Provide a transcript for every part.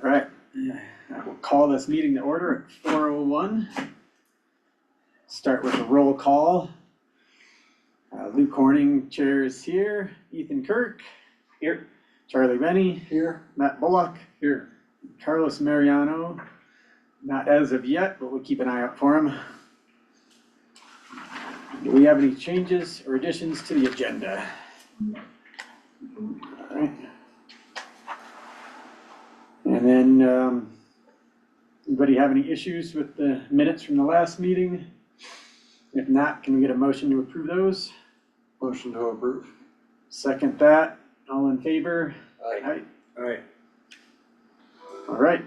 All right, I will call this meeting to order at 4:01. Start with a roll call. Luke Horning, chair is here. Ethan Kirk. Here. Charlie Benny. Here. Matt Bullock. Here. Carlos Mariano. Not as of yet, but we'll keep an eye out for him. Do we have any changes or additions to the agenda? All right. And then, anybody have any issues with the minutes from the last meeting? If not, can we get a motion to approve those? Motion to approve. Second that, all in favor? Aye. Aye. All right,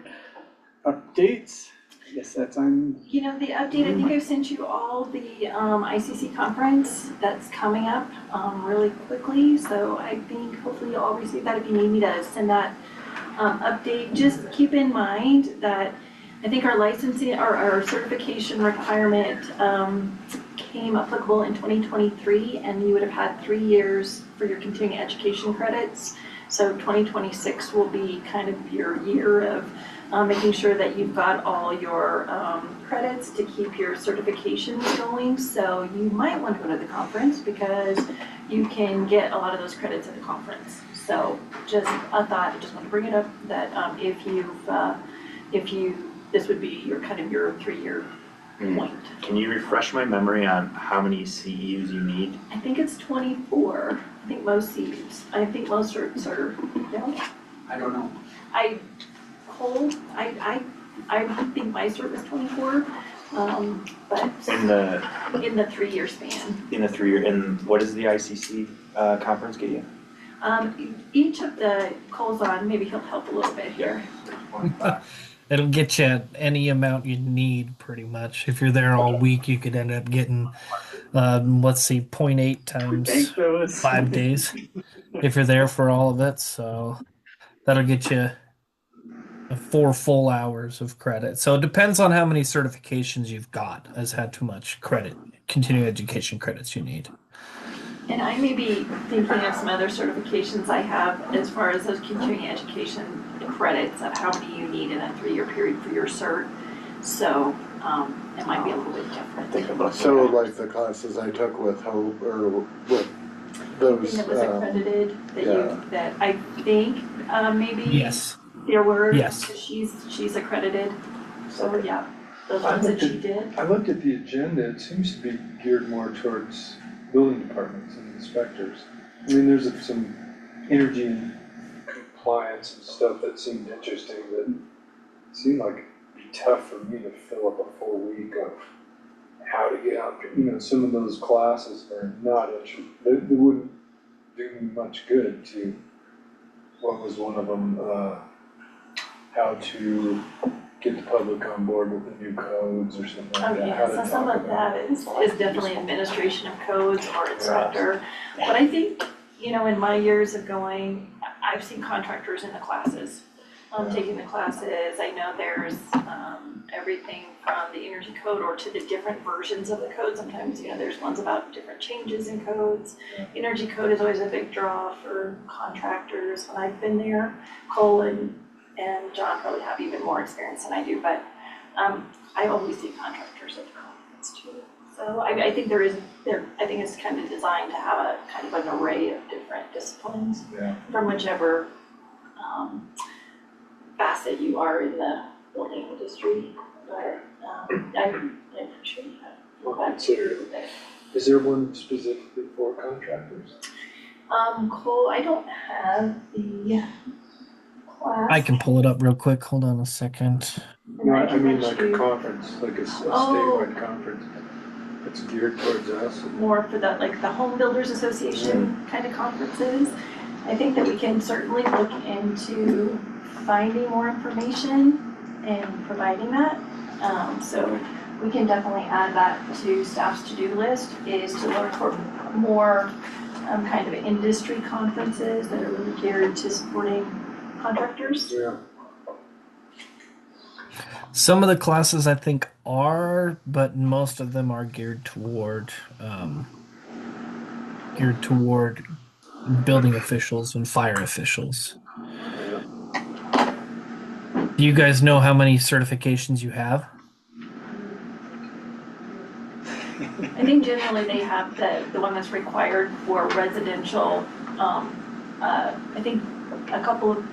updates, I guess that's on. You know, the update, I think I sent you all the ICC conference that's coming up really quickly. So I think hopefully you'll all receive that if you need me to send that update. Just keep in mind that I think our licensing, our certification requirement came applicable in 2023, and you would have had 3 years for your continuing education credits. So 2026 will be kind of your year of making sure that you've got all your credits to keep your certifications going. So you might want to go to the conference because you can get a lot of those credits at the conference. So just a thought, I just want to bring it up that this would be your kind of your 3-year point. Can you refresh my memory on how many CEUs you need? I think it's 24. I think most certs are, no? I don't know. I think my cert was 24, but In the 3-year span. in the 3-year, and what does the ICC conference get you? Each of the Colzon, maybe he'll help a little bit here. It'll get you any amount you need, pretty much. If you're there all week, you could end up getting, let's see, 0.8 times 5 days if you're there for all of it. So that'll get you 4 full hours of credit. So it depends on how many certifications you've got as how too much credit, continuing education credits you need. And I may be thinking of some other certifications I have as far as those continuing education credits of how many you need in a 3-year period for your cert. So it might be a little bit different. So like the classes I took with Hope or with those. That was accredited that I think maybe. Yes. There were. Yes. She's accredited. So yeah, those ones that she did. I looked at the agenda, it seems to be geared more towards building departments and inspectors. I mean, there's some energy and compliance and stuff that seemed interesting, that seemed like it'd be tough for me to fill up a full week of how to get out. You know, some of those classes are not interesting, they wouldn't do me much good to, what was one of them, how to get the public on board with the new codes or something like that. Yeah, so some of that is definitely administration of codes or instructor. But I think, you know, in my years of going, I've seen contractors in the classes, taking the classes. I know there's everything from the energy code or to the different versions of the code. Sometimes, you know, there's ones about different changes in codes. Energy code is always a big draw for contractors when I've been there. Cole and John probably have even more experience than I do, but I always see contractors at the conference too. So I think I think it's kind of designed to have a kind of an array of different disciplines from whichever facet you are in the building industry. But I appreciate that. Well, is there one specifically for contractors? Cole, I don't have the class. I can pull it up real quick. Hold on a second. No, I mean like a conference, like a statewide conference that's geared towards us. More for the, like the Home Builders Association kind of conferences. I think that we can certainly look into finding more information and providing that. So we can definitely add that to staff's to-do list, is to look for more kind of industry conferences that are really geared to supporting contractors. Yeah. Some of the classes I think are, but most of them are geared toward geared toward building officials and fire officials. Do you guys know how many certifications you have? I think generally they have the one that's required for residential, I think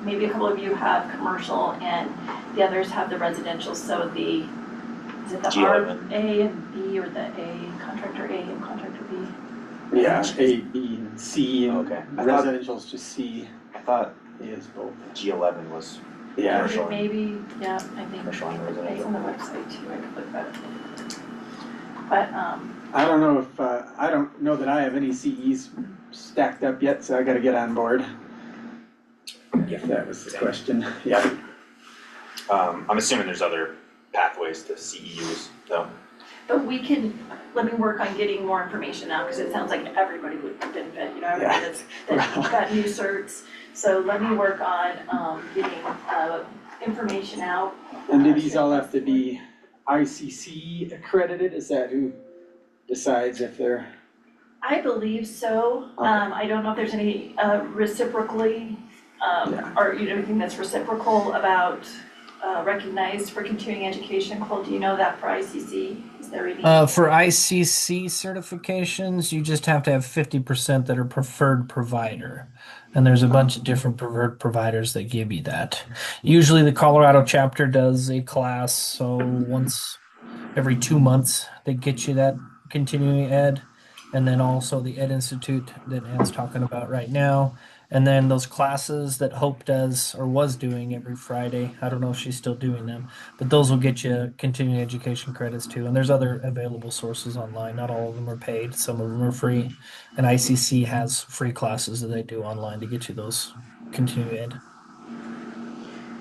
maybe a couple of you have commercial and the others have the residential, so is it the G11. A and B or the A, contractor A and contractor B? Yeah, A, B, and C, and Okay. residential's just C, I thought A is both. G11 was Yeah, Commercial. Maybe, yeah, I think commercial and it's residential. on the website too, I could look at it. But, I don't know if, I don't know that I have any CEs stacked up yet, so I gotta get on board. If that was the question, yeah. I'm assuming there's other pathways to CEUs, though. but let me work on getting more information now, because it sounds like everybody would benefit, you know, everybody that's got new certs. So let me work on, getting, information out. And do these all have to be ICC accredited? Is that who decides if they're, I believe so. Okay. I don't know if there's any reciprocally, Yeah. or anything that's reciprocal about recognized for continuing education. Cole, do you know that for ICC? Is there any? For ICC certifications, you just have to have 50% that are preferred provider. And there's a bunch of different preferred providers that give you that. Usually the Colorado chapter does a class, so once every 2 months they get you that continuing ed. And then also the Ed Institute that Ann's talking about right now. And then those classes that Hope does or was doing every Friday. I don't know if she's still doing them, but those will get you continuing education credits too. And there's other available sources online. Not all of them are paid, some of them are free. And ICC has free classes that they do online to get you those continuing ed.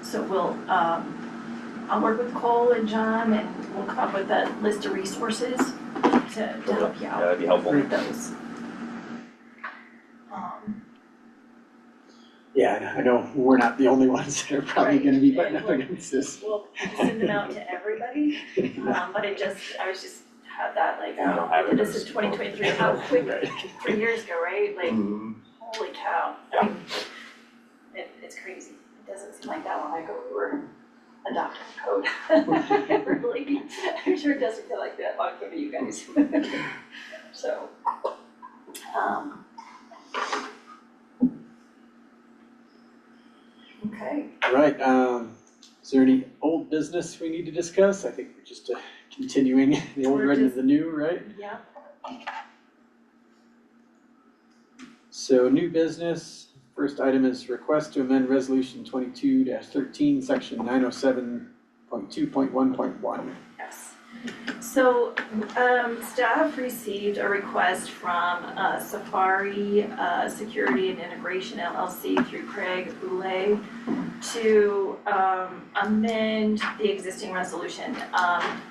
So I'll work with Cole and John and we'll come up with a list of resources to help you Yeah, out that'd be helpful. with those. yeah, I know we're not the only ones that are probably Right, gonna be and butting up we'll- against this. We'll send them out to everybody, but I was just had that like, Yeah, oh, I would this is just- 2023, how quick, Right. 3 years ago, right? Like, holy cow. I mean, it's crazy. It doesn't seem like that long ago we were adopting code. Really, I'm sure it doesn't feel like that long ago to you guys. So, okay. All right, is there any old business we need to discuss? I think we're just continuing the old We're right into just- the new, right? Yeah. So new business, first item is request to amend resolution 22-13, section 907.2.1.1. Yes. So, staff received a request from, Safari, Security and Integration LLC through Craig Boulay to, amend the existing resolution.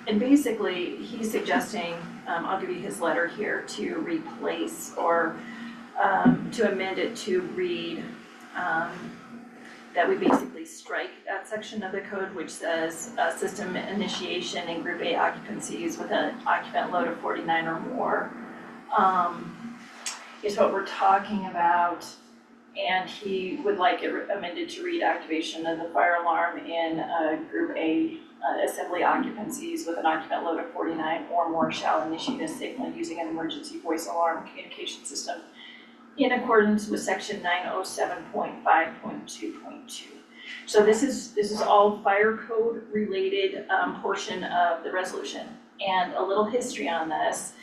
And basically, he's suggesting, I'll give you his letter here, to replace or, to amend it to read, that we basically strike that section of the code which says, system initiation in group A occupancies with an occupant load of 49 or more, is what we're talking about. And he would like it amended to read activation of the fire alarm in, group A, assembly occupancies with an occupant load of 49 or more shall initiate a signal using an emergency voice alarm communication system in accordance with section 907.5.2.2. So this is all fire code related portion of the resolution. And a little history on this.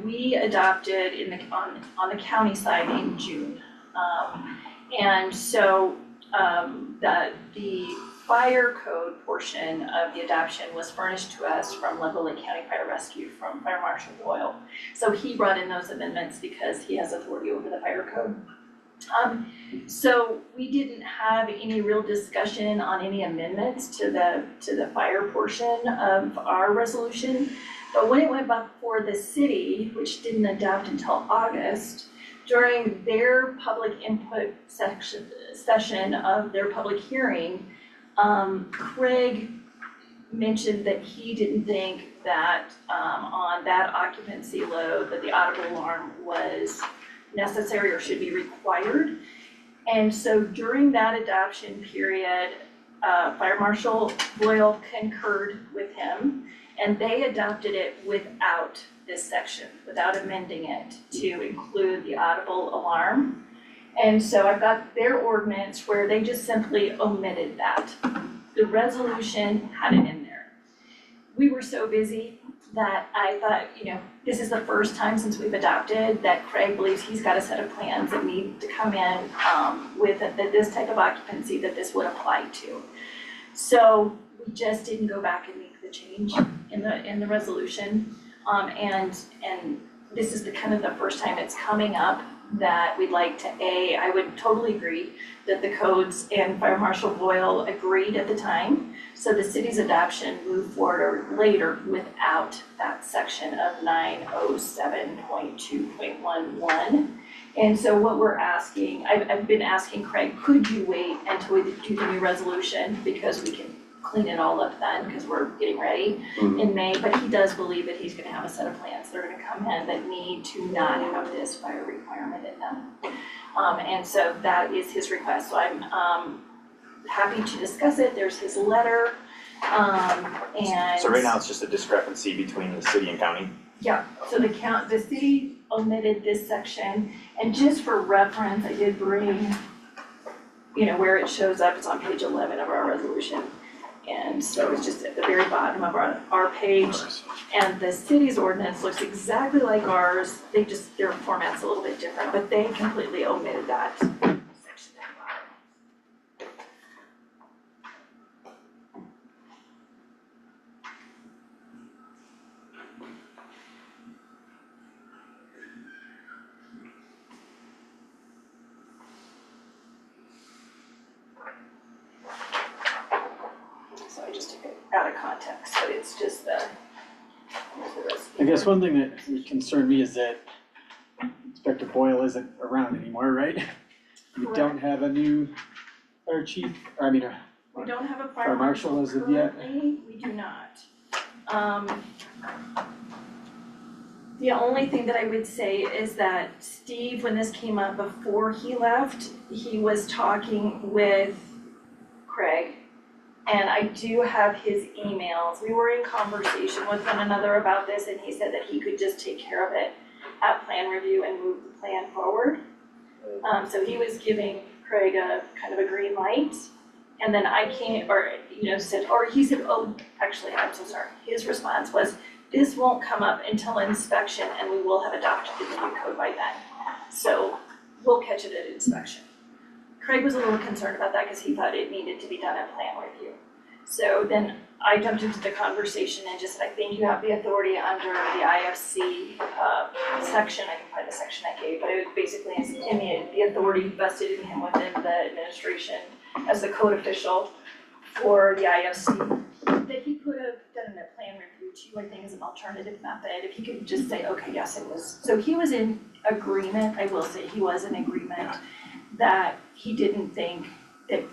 We adopted on the county side in June. And so the fire code portion of the adoption was furnished to us from Leadville Lake County Fire Rescue from Fire Marshal Boyle. So he brought in those amendments because he has authority over the fire code. So we didn't have any real discussion on any amendments to the fire portion of our resolution. But when it went before the city, which didn't adopt until August, during their public input session of their public hearing, Craig mentioned that he didn't think that, on that occupancy load, that the audible alarm was necessary or should be required. And so during that adoption period, Fire Marshal Boyle concurred with him, and they adopted it without this section, without amending it to include the audible alarm. And so I've got their ordinance where they just simply omitted that. The resolution had it in there. We were so busy that I thought, this is the first time since we've adopted that Craig believes he's got a set of plans that need to come in with this type of occupancy that this would apply to. So we just didn't go back and make the change in the resolution. And this is the first time it's coming up that we'd like to, I would totally agree that the codes and Fire Marshal Boyle agreed at the time. So the city's adoption moved forward later without that section of 907.2.11. And so what we're asking, I've been asking Craig, could you wait until we do the new resolution because we can clean it all up then, because we're getting ready in May, but he does believe that he's gonna have a set of plans that are gonna come in that need to not have this fire requirement in them. And so that is his request, so I'm happy to discuss it, there's his letter, and. So right now, it's just a discrepancy between the city and county? Yeah, so the city omitted this section, and just for reference, I did bring, where it shows up, it's on page 11 of our resolution. And so it's just at the very bottom of our page, and the city's ordinance looks exactly like ours, their format's a little bit different, but they completely omitted that section at the bottom. So I just took it out of context, but it's just the rest. I guess one thing that would concern me is that Inspector Boyle isn't around anymore, right? We don't have a new fire chief, We don't have a Fire fire marshal marshal as of yet? currently, we do not. The only thing that I would say is that Steve, when this came up before he left, he was talking with Craig. And I do have his emails. We were in conversation with one another about this, and he said that he could just take care of it at plan review and move the plan forward. So he was giving Craig a kind of a green light. And then I came, he said, oh, actually, I'm so sorry. His response was, this won't come up until inspection and we will have adopted the new code by then. So we'll catch it at inspection. Craig was a little concerned about that because he thought it needed to be done at plan review. So then I jumped into the conversation and just said, I think you have the authority under the IFC section, I can find the section I gave, but it was basically the authority vested in him within the administration as the code official for the IFC, that he could have done a plan review too, I think, as an alternative method, if he could just say, okay, yes, it was. So he was in agreement, I will say, he was in agreement that he didn't think that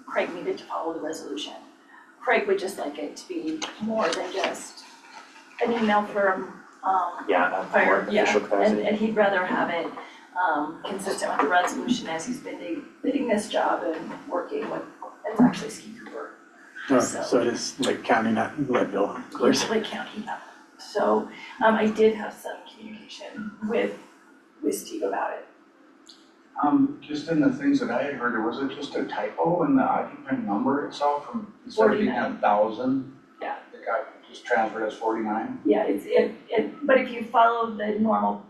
Craig needed to follow the resolution. Craig would just like it to be more than just an email from More fire, official capacity. and he'd rather have it consistent with the resolution as he's been bidding this job and working with, it's actually Ski Cooper. So it is Lake County, not Leadville, of course. Lake County, yeah. So I did have some communication with Steve about it. Just in the things that I had heard, was it just a typo in the occupant number itself from instead of being 1,000? Yeah. It got just transferred as 49? Yeah, but if you follow the normal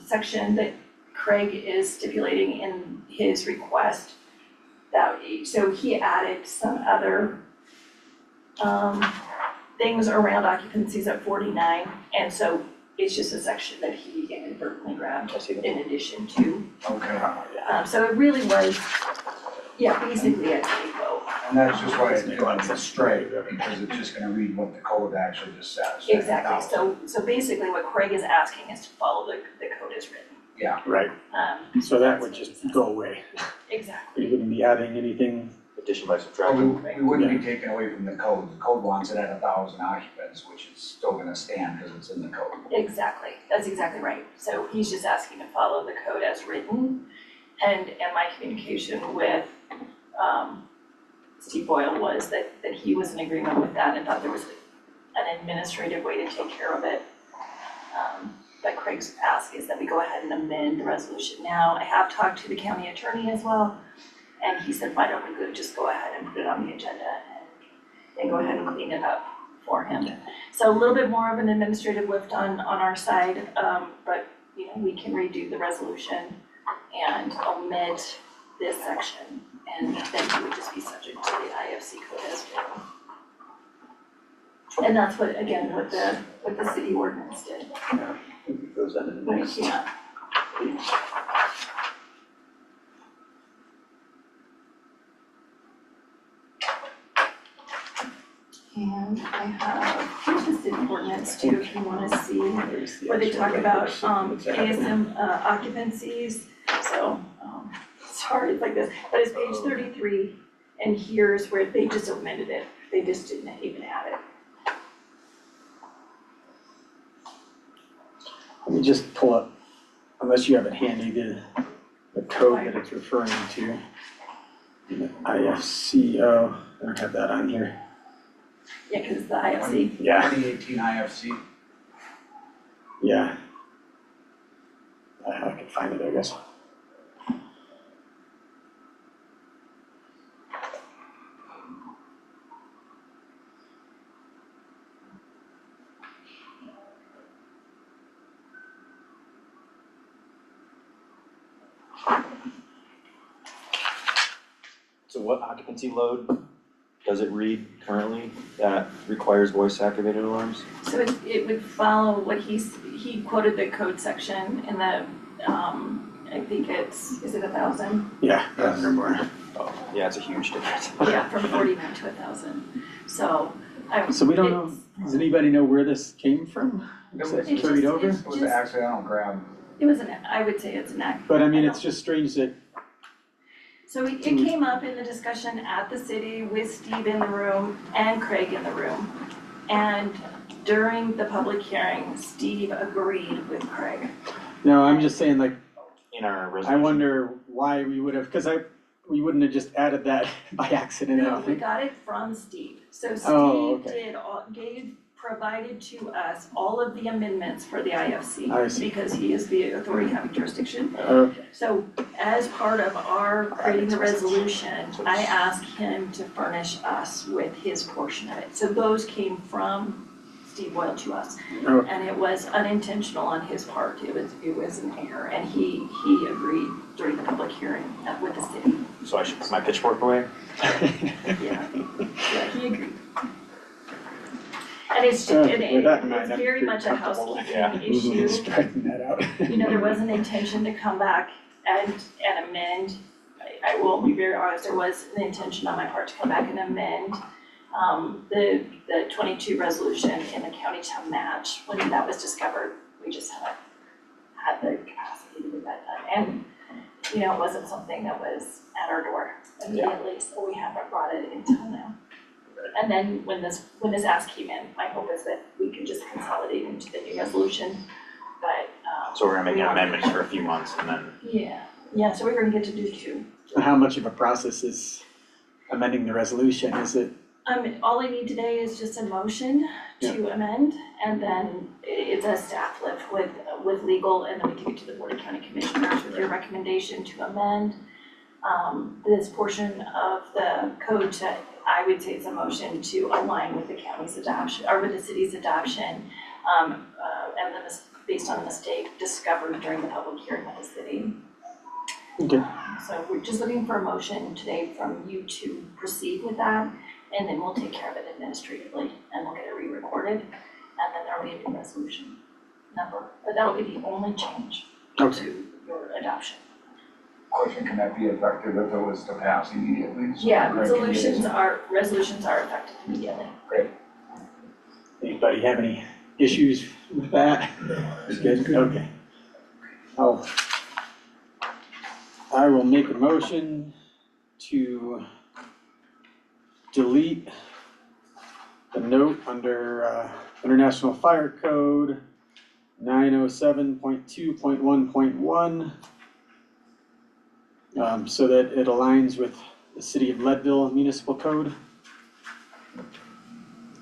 section that Craig is stipulating in his request, so he added some other things around occupancies at 49, and so it's just a section that he inadvertently grabbed in addition to. Okay. So it really was, basically a typo. And that's just why it's straight, because it's just gonna read what the code actually just says. Exactly, so basically what Craig is asking is to follow the code as written. Yeah. Right, so that would just go away. Exactly. You wouldn't be adding anything addition by Well, subtraction. we wouldn't be taking away from the code. The code wants it at 1,000 occupants, which is still gonna stand because it's in the code. Exactly, that's exactly right. So he's just asking to follow the code as written. And my communication with, Steve Boyle was that he was in agreement with that and thought there was an administrative way to take care of it. But Craig's ask is that we go ahead and amend the resolution now. I have talked to the county attorney as well, and he said, why don't we just go ahead and put it on the agenda and go ahead and clean it up for him. So a little bit more of an administrative lift on our side, but you know, we can redo the resolution and omit this section, and then he would just be subject to the IFC code as well. And that's what, again, what the city ordinance did. Goes under the But next. yeah. And I have, here's the city ordinance too, if you wanna see, There's the where they actual talk about, resolution. ASM occupancies. So, sorry, it's like this, but it's page 33, and here's where they just omitted it, they just didn't even add it. Let me just pull up, unless you have it handy, the code that it's referring to. The IFCO, I don't have that on here. Yeah, cause it's the IFC. Yeah, 2018 IFC. yeah. I can find it, I guess. So what occupancy load does it read currently that requires voice activated alarms? So it would follow what he quoted the code section in the, I think is it 1,000? Yeah, or more. Oh, yeah, it's a huge difference. Yeah, from 49 to 1,000. So So we don't know, does anybody know where this came from? Was It that It's carried just- over? It was an accidental grab. It was I would say it's an act. But I mean, it's just strange that, So it came up in the discussion at the city with Steve in the room and Craig in the room. And during the public hearing, Steve agreed with Craig. no, I'm just saying like, In our I resolution. wonder why we would have, cause we wouldn't have just added that by accident, I No, don't we think. got it from Steve. So Oh, Steve provided to us all of the amendments for the IFC. I see. Because he is the authority having jurisdiction. Okay, So as part of our creating the resolution, I asked him to furnish us with his portion of it. So those came from Steve Boyle to us. Okay. And it was unintentional on his part. It was an error, and he agreed during the public hearing with the city. So I should put my pitchfork away? Yeah, he agreed. And it's, With that in mind, it's I'm very pretty much a comfortable. housekeeping issue. Striking that out. You know, there was an intention to come back and amend. I will be very honest, there was an intention on my part to come back and amend the 22 resolution in the county to match. When that was discovered, we just haven't had the capacity to get that done. And, you know, it wasn't something that was at our door immediately, so we haven't brought it until now. And then when this ask came in, my hope is that we can just consolidate into the new resolution, but, So we're gonna make we an want- amendment for a few months and then, Yeah, so we're gonna get to do two. How much of a process is amending the resolution? Is it, All I need today is just a motion to amend, and then it's a staff lift with legal, and then we take it to the Board of County Commissioners with your recommendation to amend this portion of the code to, I would say it's a motion to align with the county's adoption, or with the city's adoption, and based on a mistake discovered during the public hearing of the city. okay, So we're just looking for a motion today from you to proceed with that, and then we'll take care of it administratively, and we'll get it re-recorded, and then there'll be a new resolution number, but that'll be the only change okay. to your adoption. Question, can that be effective if it was to pass immediately? So Yeah, Craig can get his- resolutions are effective immediately. Anybody have any issues with that? It's good, okay. I will make a motion to delete the note under International Fire Code 907.2.1.1, so that it aligns with the City of Leadville Municipal Code.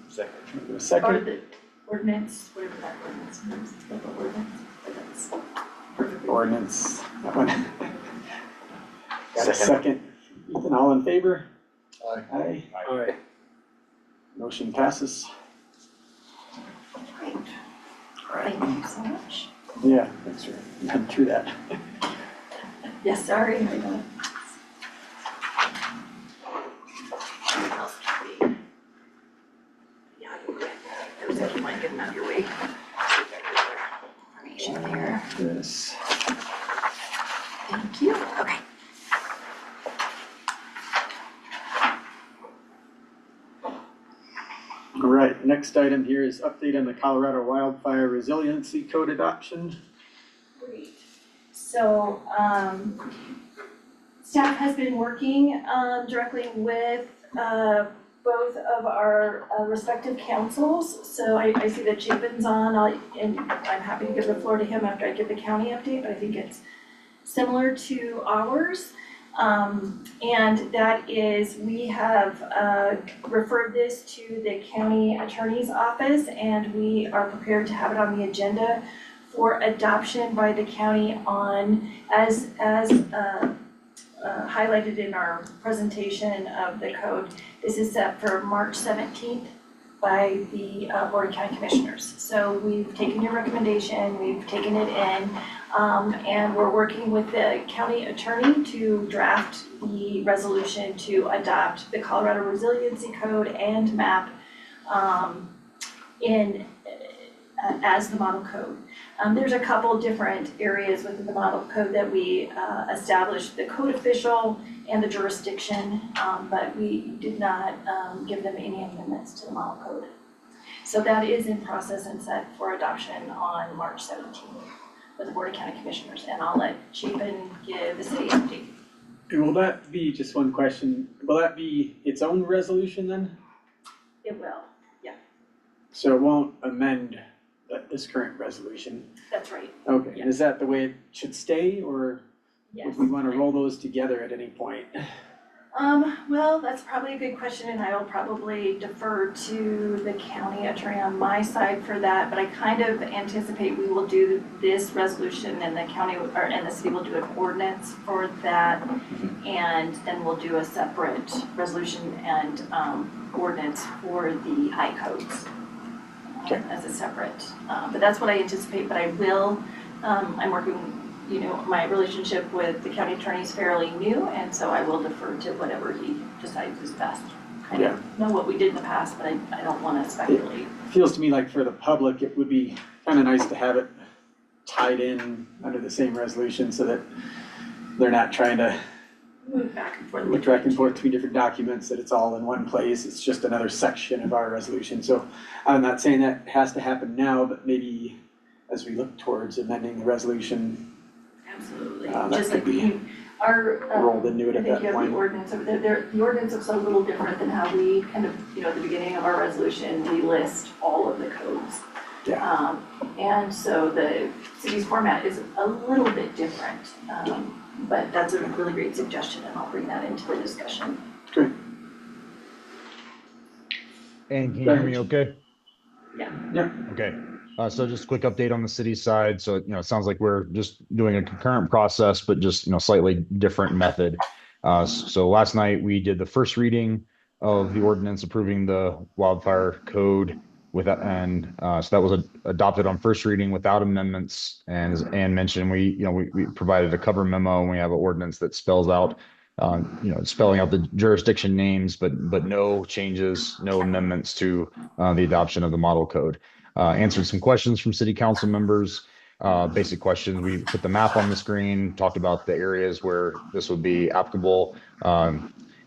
Second. A Or second, the ordinance, whatever that ordinance is, the ordinance, but that's perfectly. ordinance, that one. Got a second. Ethan, all in favor? Aye. Aye. Aye. Motion passes. Great. Thank you so much. Yeah, thanks for running through that. Yes, sorry. I know. What else can we- Yeah, you're good. I was thinking like getting out of your way. Information there. This. Thank you. Okay. All right, next item here is update on the Colorado Wildfire Resiliency Code adoption. Great. So, staff has been working, directly with, both of our respective councils. So I see that Chapin's on, and I'm happy to give the floor to him after I give the county update, but I think it's similar to ours. And that is, we have, referred this to the county attorney's office, and we are prepared to have it on the agenda for adoption by the county on, as highlighted in our presentation of the code. This is set for March 17th by the Board of County Commissioners. So we've taken your recommendation, we've taken it in, and we're working with the county attorney to draft the resolution to adopt the Colorado Resiliency Code and MAP as the model code. There's a couple different areas within the model code that we established, the code official and the jurisdiction, but we did not give them any amendments to the model code. So that is in process and set for adoption on March 17th with the Board of County Commissioners, and I'll let Chapin give the city update. And will that be, just one question, will that be its own resolution then? It will, So it won't amend this current resolution? that's right, Okay, and is that the way it should stay, or yes. would we wanna roll those together at any point? Well, that's probably a good question, and I will probably defer to the county attorney on my side for that, but I kind of anticipate we will do this resolution and the county, or, and the city will do an ordinance for that, and then we'll do a separate resolution and, ordinance for the high codes. Okay. As a separate, but that's what I anticipate, but I will, I'm working, you know, my relationship with the county attorney is fairly new, and so I will defer to whatever he decides is best. I Yeah. know what we did in the past, but I don't wanna speculate. Feels to me like for the public, it would be kinda nice to have it tied in under the same resolution so that they're not trying to Move back and forth. look back and forth between different documents, that it's all in one place, it's just another section of our resolution. So I'm not saying that has to happen now, but maybe as we look towards amending the resolution, Absolutely, that just could like be our, rolled into it I at think that you have point. the ordinance over there, the ordinance looks a little different than how we kind of, you know, at the beginning of our resolution, we list all of the codes. Yeah. And so the city's format is a little bit different, but that's a really great suggestion, and I'll bring that into the discussion. Great. And can you hear me okay? Yeah. Okay. So just a quick update on the city side. So, it sounds like we're just doing a concurrent process, but just, slightly different method. So last night we did the first reading of the ordinance approving the wildfire code so that was adopted on first reading without amendments. And as Ann mentioned, we provided a cover memo, and we have an ordinance that spells out, spelling out the jurisdiction names, but no changes, no amendments to the adoption of the model code. Answered some questions from city council members, basic questions. We put the map on the screen, talked about the areas where this would be applicable.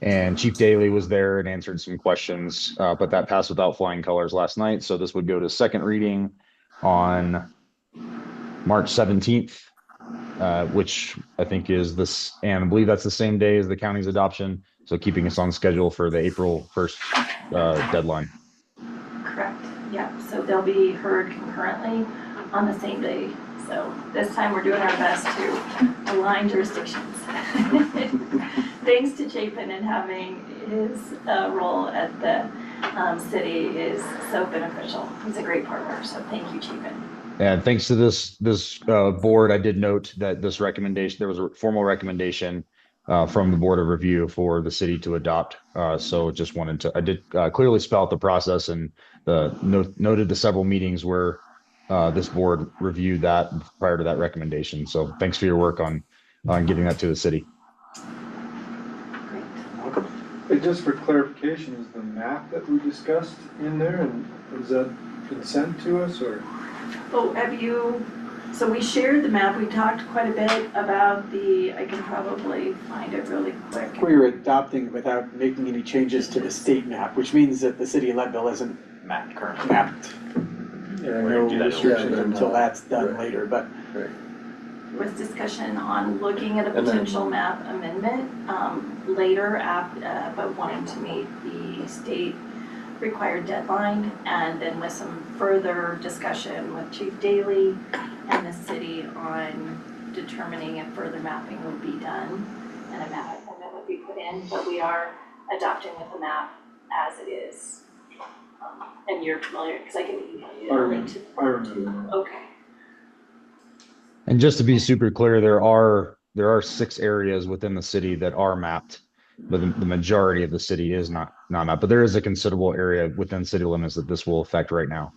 And Chief Daly was there and answered some questions, but that passed without flying colors last night. So this would go to second reading on March 17th, which I think is this, and I believe that's the same day as the county's adoption. So keeping us on schedule for the April 1st deadline. Correct, yeah, so they'll be heard concurrently on the same day. So this time we're doing our best to align jurisdictions. Thanks to Chapin and having his role at the city is so beneficial. He's a great partner, so thank you, Chapin. And thanks to this board, I did note that this recommendation, there was a formal recommendation from the Board of Review for the city to adopt. So just wanted to, I did clearly spell out the process and noted the several meetings where this board reviewed that prior to that recommendation. So thanks for your work on getting that to the city. Great. And just for clarification, is the map that we discussed in there, and has that been sent to us, or? Oh, so we shared the map. We talked quite a bit about I can probably find it really quick. We were adopting without making any changes to the state map, which means that the city of Leadville isn't Mapped currently. mapped. There are We're no gonna do that restrictions later. until that's done Right. later, but There was discussion on looking at a And then- potential map amendment later, but wanting to meet the state required deadline, and then with some further discussion with Chief Daly and the city on determining if further mapping would be done and a map amendment would be put in, but we are adopting with the map as it is. And you're familiar, because I can email you a link to. I remember. Okay. And just to be super clear, there are 6 areas within the city that are mapped, but the majority of the city is not mapped. But there is a considerable area within city limits that this will affect right now.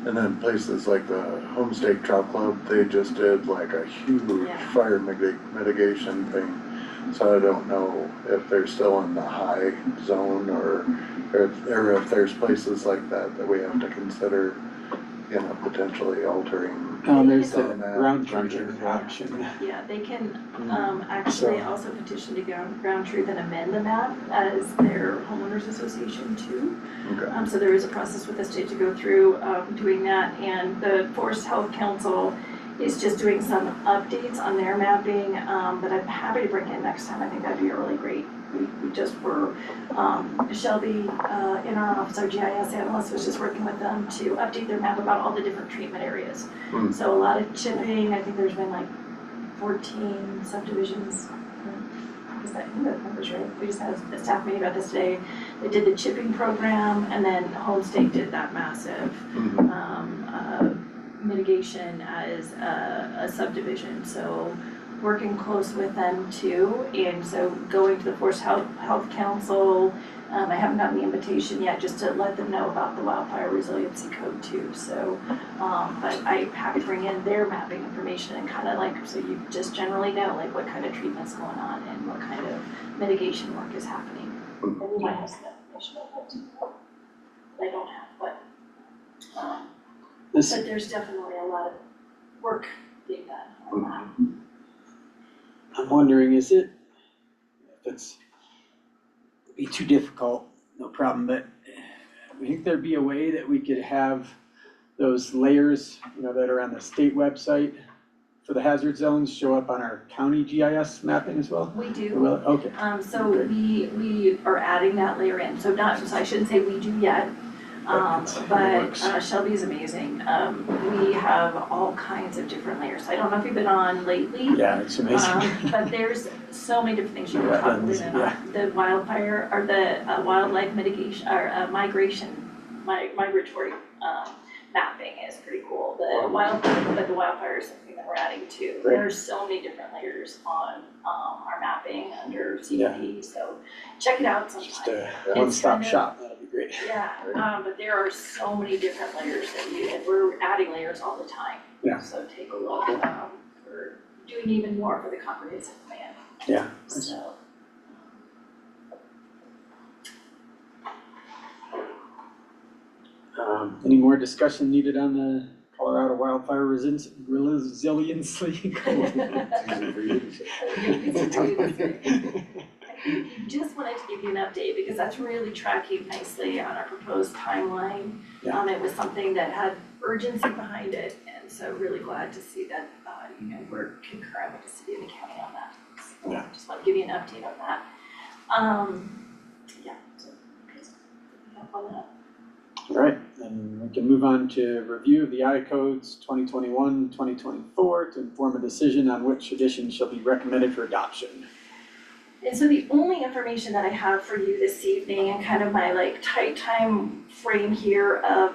And then places like the Homestake Trout Club, they just did like a huge Yeah. fire mitigation thing. So I don't know if they're still in the high zone or if there's places like that we have to consider, you know, potentially altering. there's the On that. ground truthing option. Yeah, they can actually also petition to ground truth and amend the map as their homeowners association too. Okay. So there is a process with the state to go through doing that, and the Forest Health Council is just doing some updates on their mapping, but I'm happy to bring in next time. I think that'd be a really great. We just were, Shelby in our office, our GIS analyst was just working with them to update their map about all the different treatment areas. Hmm. So a lot of chipping, I think there's been like 14 subdivisions. I think that number's right. We just had a staff meeting about this today. They did the chipping program, and then Homestake did that massive mitigation as a subdivision. So working close with them too, and so going to the Forest Health Council. I haven't gotten the invitation yet, just to let them know about the wildfire resiliency code too. So, but I'm happy to bring in their mapping information and kind of like, so you just generally know like what kind of treatment's going on and what kind of mitigation work is happening. And you might have some information about that too. I don't have, but there's definitely a lot of work being done on that. I'm wondering, if it's be too difficult, no problem, but we think there'd be a way that we could have those layers, that are on the state website for the hazard zones show up on our county GIS mapping as well? We do. Well, okay. So we are adding that layer in, so I shouldn't say we do yet, but Shelby is amazing. We have all kinds of different layers. I don't know if you've been on lately. Yeah, it's amazing. But there's so many different things you can probably know. Yeah. The wildfire, or the wildlife mitigation, or migratory mapping is pretty cool. The wildfire is something that we're adding too. Right. There's so many different layers on our mapping under CDP, so check it out sometime. Just a one-stop kind of- shop, that'd be great. Yeah, but there are so many different layers and we're adding layers all the time. Yeah. So take a look, we're doing even more for the comprehensive plan, Yeah. so. Any more discussion needed on the Colorado Wildfire Resiliency Code? It's a tough one. You just want wanted to give you an update because that's really tracking nicely on our proposed timeline. Yeah. It was something that had urgency behind it, and so really glad to see that, we're concurrent with the city and the county on that. So Yeah. just want to give you an update on that. Yeah, so just picking up on that. All right, then we can move on to review of the I codes 2021, 2024 to inform a decision on which edition shall be recommended for adoption. And so the only information that I have for you this evening and kind of my like tight time frame here of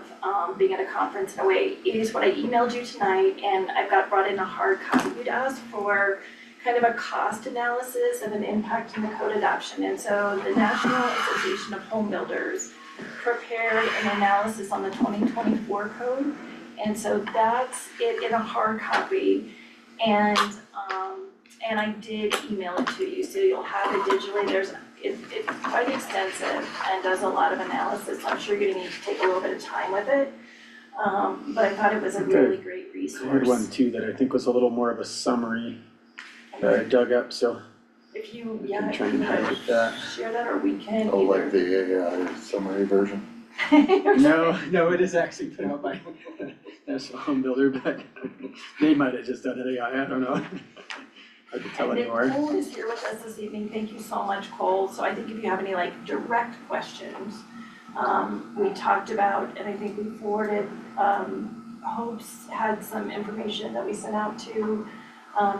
being at a conference in a way is what I emailed you tonight, and I've got brought in a hard copy. You'd asked for kind of a cost analysis of an impact in the code adoption. And so the National Association of Home Builders prepared an analysis on the 2024 code. And so that's it in a hard copy. And I did email it to you, so you'll have it digitally. It's quite extensive and does a lot of analysis. I'm sure you're gonna need to take a little bit of time with it. But I thought it was a really great I resource. had one too that I think was a little more of a summary that I dug up, so If you, we yeah, can if try you and wanna highlight that. share that, or we can Oh, like either. the AI summary version? No, it is actually put out by National Home Builder, but they might have just done it AI, I don't know. Hard to tell And then anymore. Cole is here with us this evening. Thank you so much, Cole. So I think if you have any like direct questions, we talked about, and I think we forwarded, Hope's had some information that we sent out to,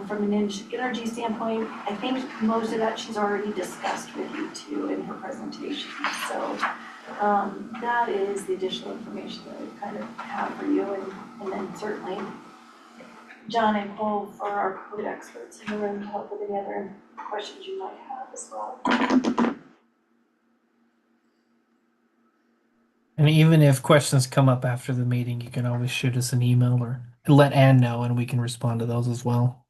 from an energy standpoint. I think most of that she's already discussed with you too in her presentation. So, that is the additional information that we kind of have for you, and then certainly John and Cole for our code experts in the room to help with any other questions you might have as well. And even if questions come up after the meeting, you can always shoot us an email or let Ann know, and we can respond to those as well.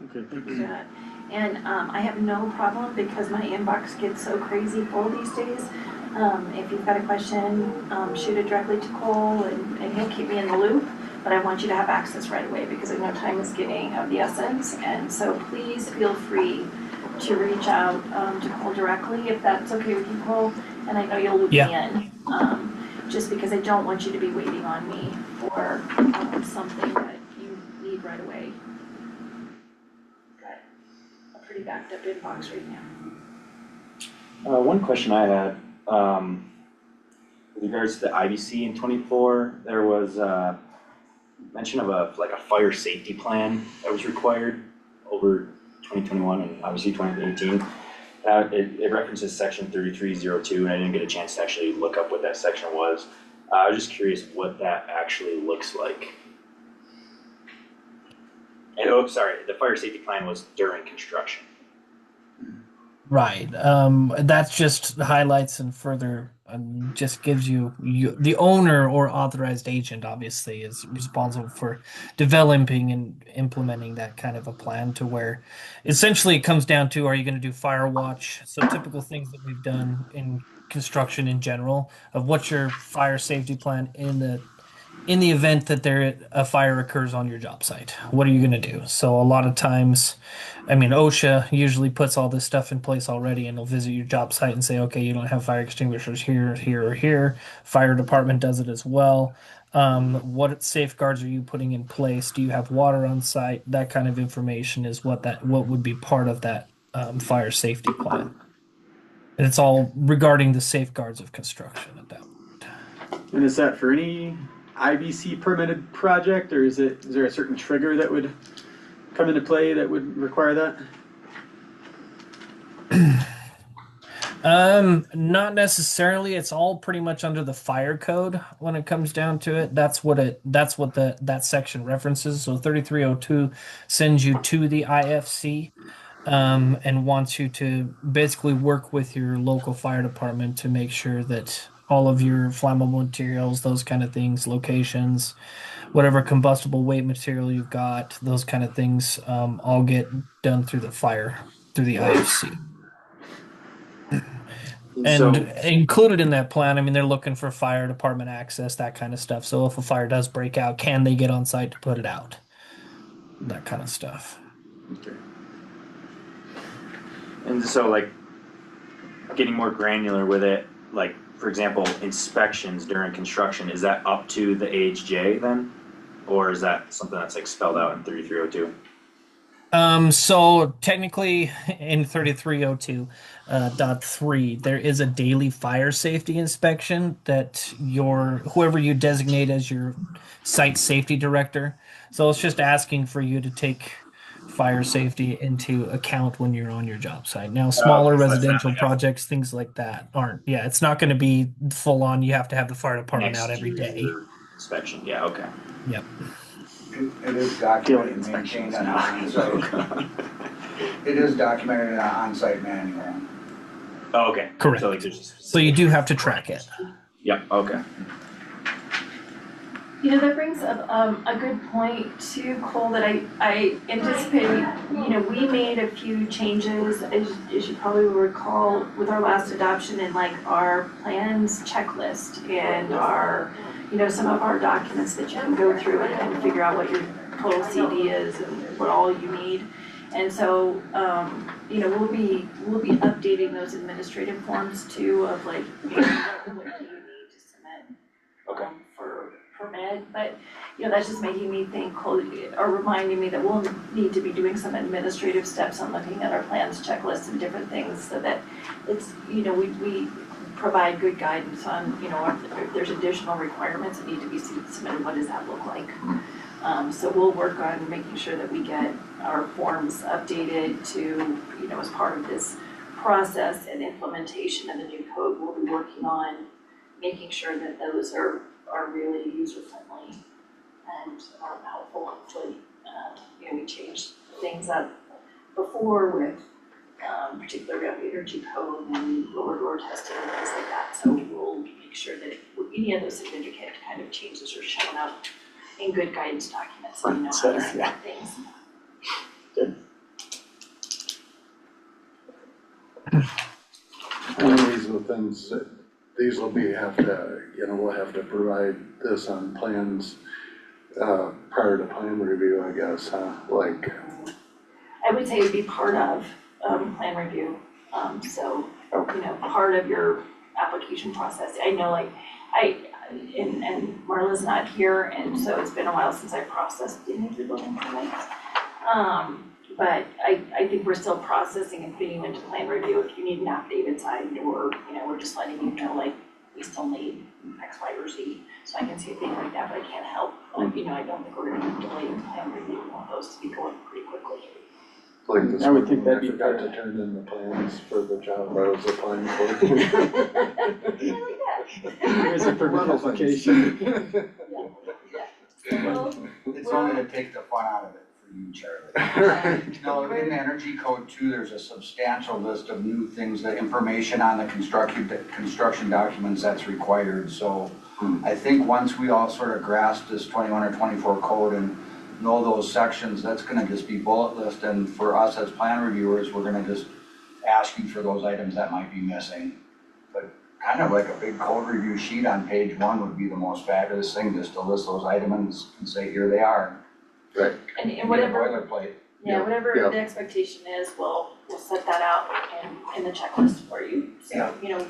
Okay, thank you. Yeah. And I have no problem because my inbox gets so crazy full these days. If you've got a question, shoot it directly to Cole and he'll keep me in the loop. But I want you to have access right away because I know time is getting of the essence. And so please feel free to reach out to Cole directly if that's okay with you, Cole. And I know you'll loop me in, just because I don't want you to be waiting on me for something that you need right away. Got a pretty backed up inbox right now. One question I had, with regards to the IBC in 24, there was mention of a fire safety plan that was required over 2021 and obviously 2018. It references section 3302, and I didn't get a chance to actually look up what that section was. I was just curious what that actually looks like. And the fire safety plan was during construction. Right. That just highlights and further just gives you the owner or authorized agent obviously is responsible for developing and implementing that kind of a plan to where essentially it comes down to, are you going to do fire watch? So typical things that we've done in construction in general of what's your fire safety plan in the event that a fire occurs on your job site. What are you going to do? So a lot of times, I mean, OSHA usually puts all this stuff in place already, and they'll visit your job site and say, okay, you don't have fire extinguishers here, here, or here. Fire department does it as well. What safeguards are you putting in place? Do you have water on site? That kind of information is what would be part of that fire safety plan. And it's all regarding the safeguards of construction at that point. And is that for any IBC permitted project, or is there a certain trigger that would come into play that would require that? Not necessarily. It's all pretty much under the fire code when it comes down to it. That's what that section references. So 3302 sends you to the IFC and wants you to basically work with your local fire department to make sure that all of your flammable materials, those kind of things, locations, whatever combustible weight material you've got, those kind of things, all get done through the IFC. And included in that plan, I mean, they're looking for fire department access, that kind of stuff. So if a fire does break out, can they get on site to put it out? That kind of stuff. Okay. And so getting more granular with it, like, for example, inspections during construction, is that up to the AHJ then? Or is that something that's like spelled out in 3302? So technically in 3302 dot 3, there is a daily fire safety inspection that whoever you designate as your site safety director. So it's just asking for you to take fire safety into account when you're on your job site. Now, smaller so that's not residential like a projects, things like that aren't. Yeah, it's not going to be full on. You have to have the fire department out every day. exterior inspection, yeah, okay. Yep. It is Daily documented and inspections. maintained on on-site. It is documented in an on-site manual. Oh, okay. Correct. So like there's. So you do have to track it. Yep, okay. You know, that brings up a good point too, Cole, that I anticipate, you know, we made a few changes, as you probably will recall, with our last adoption in like our plans checklist and our, you know, some of our documents that you can go through and kind of figure out what your total CD is and what all you need. And so, you know, we'll be updating those administrative forms too of like, what do you need to submit Okay. for permit, but you know, that's just making me think, or reminding me that we'll need to be doing some administrative steps on looking at our plans, checklists and different things so that it's, you know, we provide good guidance on, you know, if there's additional requirements that need to be submitted, what does that look like? So we'll work on making sure that we get our forms updated to, you know, as part of this process and implementation of the new code, we'll be working on making sure that those are really user-friendly and helpful, hopefully. You know, we changed things up before with, particularly around the energy code and lower door testing and things like that. So we'll make sure that any of those significant kind of changes are shown up in good guidance documents, so you know how to submit things. One of these are things that, these will be, we'll have to provide this on plans, prior to plan review, I guess, huh? Like, I would say it'd be part of, plan review, so, you know, part of your application process. I know like, and Marla's not here, and so it's been a while since I processed any of the building permits. But I think we're still processing and putting you into plan review if you need an affidavit signed, or, you know, we're just letting you know, like, we still need X, Y, or Z. So I can see a thing like that, but I can't help, you know, I don't think we're gonna be delaying plan review. We want those to be going pretty quickly. like this I would think morning, that'd be I forgot better. to turn in the plans for the job I was applying for. Yeah, like that. Here's a permit application. Well, It's only to take the fun out of it for you, Charlie. No, in the energy code too, there's a substantial list of new things, the information on the construction documents that's required, so I think once we all sort of grasp this 21 or 24 code and know those sections, that's gonna just be bullet list, and for us as plan reviewers, we're gonna just ask you for those items that might be missing. But kind of like a big code review sheet on page 1 would be the most fabulous thing, just to list those items and say, here they are. Right. and whatever. Boilerplate. Yeah, whatever Yeah. the expectation is, we'll set that out in the checklist for you. So, you know,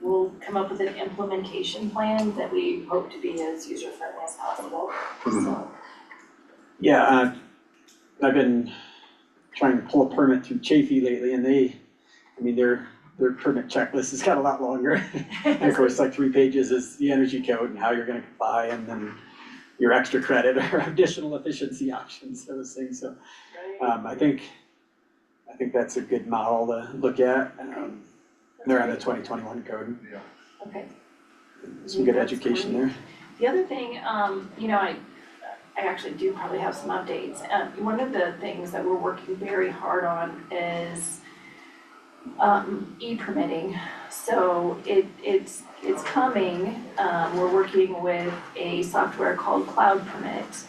we'll come up with an implementation plan that we hope to be as user-friendly as possible, so. Yeah, I've been trying to pull a permit through Chafee lately, and their permit checklist has got a lot longer. And of course, like 3 pages is the energy code and how you're gonna comply, and then your extra credit or additional efficiency options, those things, so. I think that's a good model to look at. They're on the 2021 code, Okay. some good That's education great. there. The other thing, you know, I actually do probably have some updates. One of the things that we're working very hard on is e-permitting. So it's coming. We're working with a software called Cloud Permit.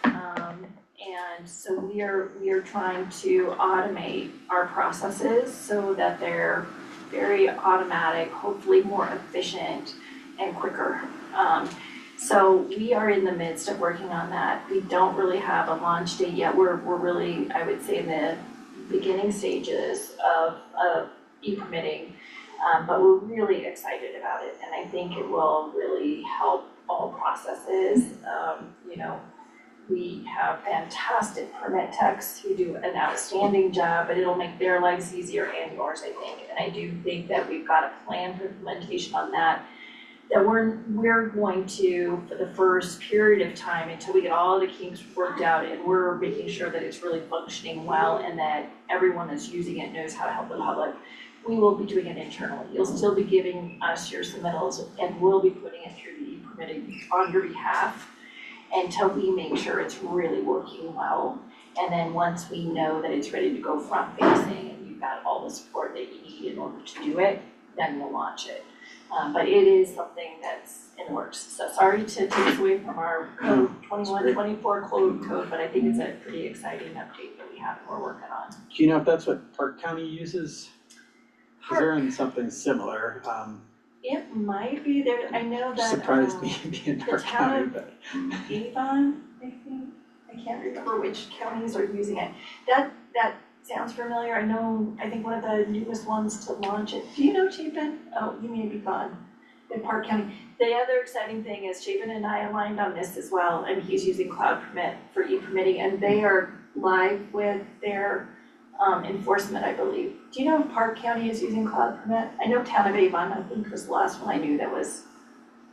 And so we are trying to automate our processes so that they're very automatic, hopefully more efficient and quicker. So we are in the midst of working on that. We don't really have a launch date yet. We're really, I would say, in the beginning stages of e-permitting. But we're really excited about it, and I think it will really help all processes. You know, we have fantastic permit techs who do an outstanding job, but it'll make their lives easier and yours, I think. And I do think that we've got a plan for implementation on that we're going to, for the first period of time, until we get all the kinks worked out, and we're making sure that it's really functioning well and that everyone that's using it knows how to help the public, we will be doing it internally. You'll still be giving us your submittals, and we'll be putting it through the e-permitting on your behalf until we make sure it's really working well. And then once we know that it's ready to go front facing and you've got all the support that you need in order to do it, then we'll launch it. But it is something that's in the works. So sorry to take us away from our code 21-24 code, but I think it's a pretty exciting update that we have and we're working on. Do you know if that's what Park County uses? Cause they're in something similar, It might be there, I know that, surprised me being Park County, but. Avon, I think, I can't remember which counties are using it. That sounds familiar, I think one of the newest ones to launch it. Do you know Chapin? Oh, you may be gone, in Park County. The other exciting thing is Chapin and I aligned on this as well, and he's using Cloud Permit for e-permitting, and they are live with their enforcement, I believe. Do you know if Park County is using Cloud Permit? I know Town of Avon, I think was the last one I knew that was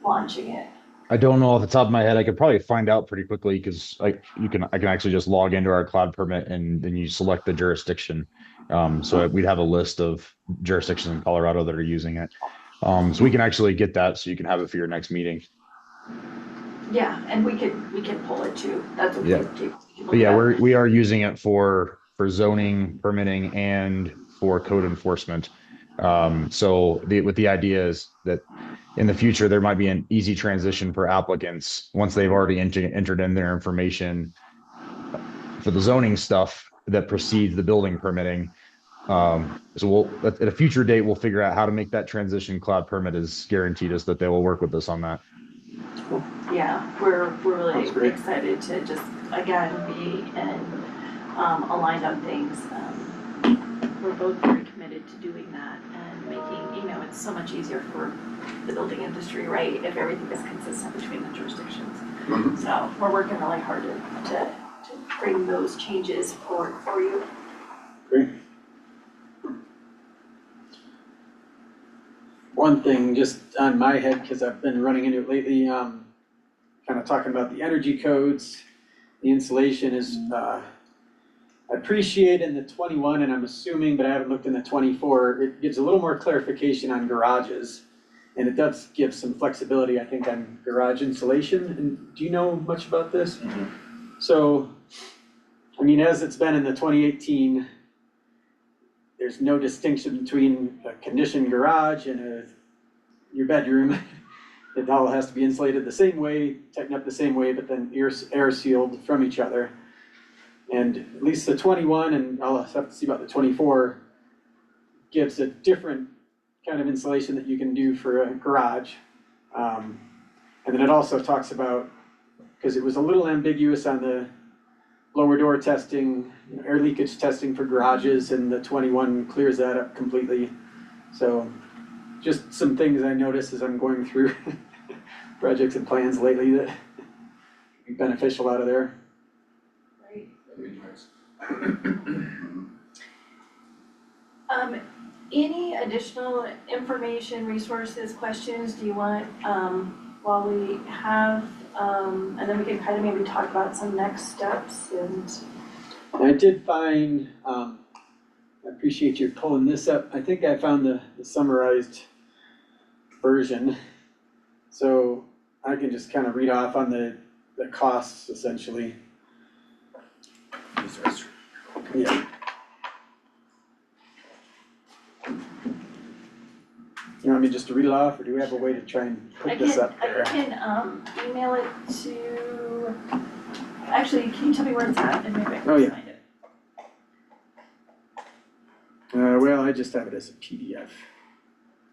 launching it. I don't know off the top of my head. I could probably find out pretty quickly because I can actually just log into our cloud permit and then you select the jurisdiction. So we'd have a list of jurisdictions in Colorado that are using it. So we can actually get that so you can have it for your next meeting. Yeah, and we can pull it too. That's what Yeah. But yeah, we are using it for zoning, permitting, and for code enforcement. So the idea is that in the future, there might be an easy transition for applicants once they've already entered in their information for the zoning stuff that precedes the building permitting. So we'll at a future date, we'll figure out how to make that transition. Cloud Permit is guaranteed us that they will work with us on that. Yeah, we're really excited to just again be aligned on things. We're both very committed to doing that and making, it's so much easier for the building industry, right? If everything is consistent between the jurisdictions. Mhm. So we're working really hard to bring those changes forward for you. Great. One thing just on my head, because I've been running into it lately, kind of talking about the energy codes, the insulation is, I appreciate in the 21, and I'm assuming, but I haven't looked in the 24, it gives a little more clarification on garages. And it does give some flexibility, I think, on garage insulation. And do you know much about this? Mhm. So, I mean, as it's been in the 2018, there's no distinction between a conditioned garage and your bedroom. It all has to be insulated the same way, tightened up the same way, but then air sealed from each other. And at least the 21, and I'll have to see about the 24, gives a different kind of insulation that you can do for a garage. And then it also talks about, because it was a little ambiguous on the lower door testing, air leakage testing for garages, and the 21 clears that up completely. So just some things I noticed as I'm going through projects and plans lately that would be beneficial out of there. Right. That'd be nice. Any additional information, resources, questions do you want, while we have, and then we can kind of maybe talk about some next steps and. I did find, I appreciate you pulling this up. I think I found the summarized version. So I can just kind of read off on the costs essentially. Yeah. You want me just to read it off, or do we have a way to try and put this up there? I can email it to, actually, can you tell me where it's at and maybe I Oh, can yeah. find it? Well, I just have it as a PDF.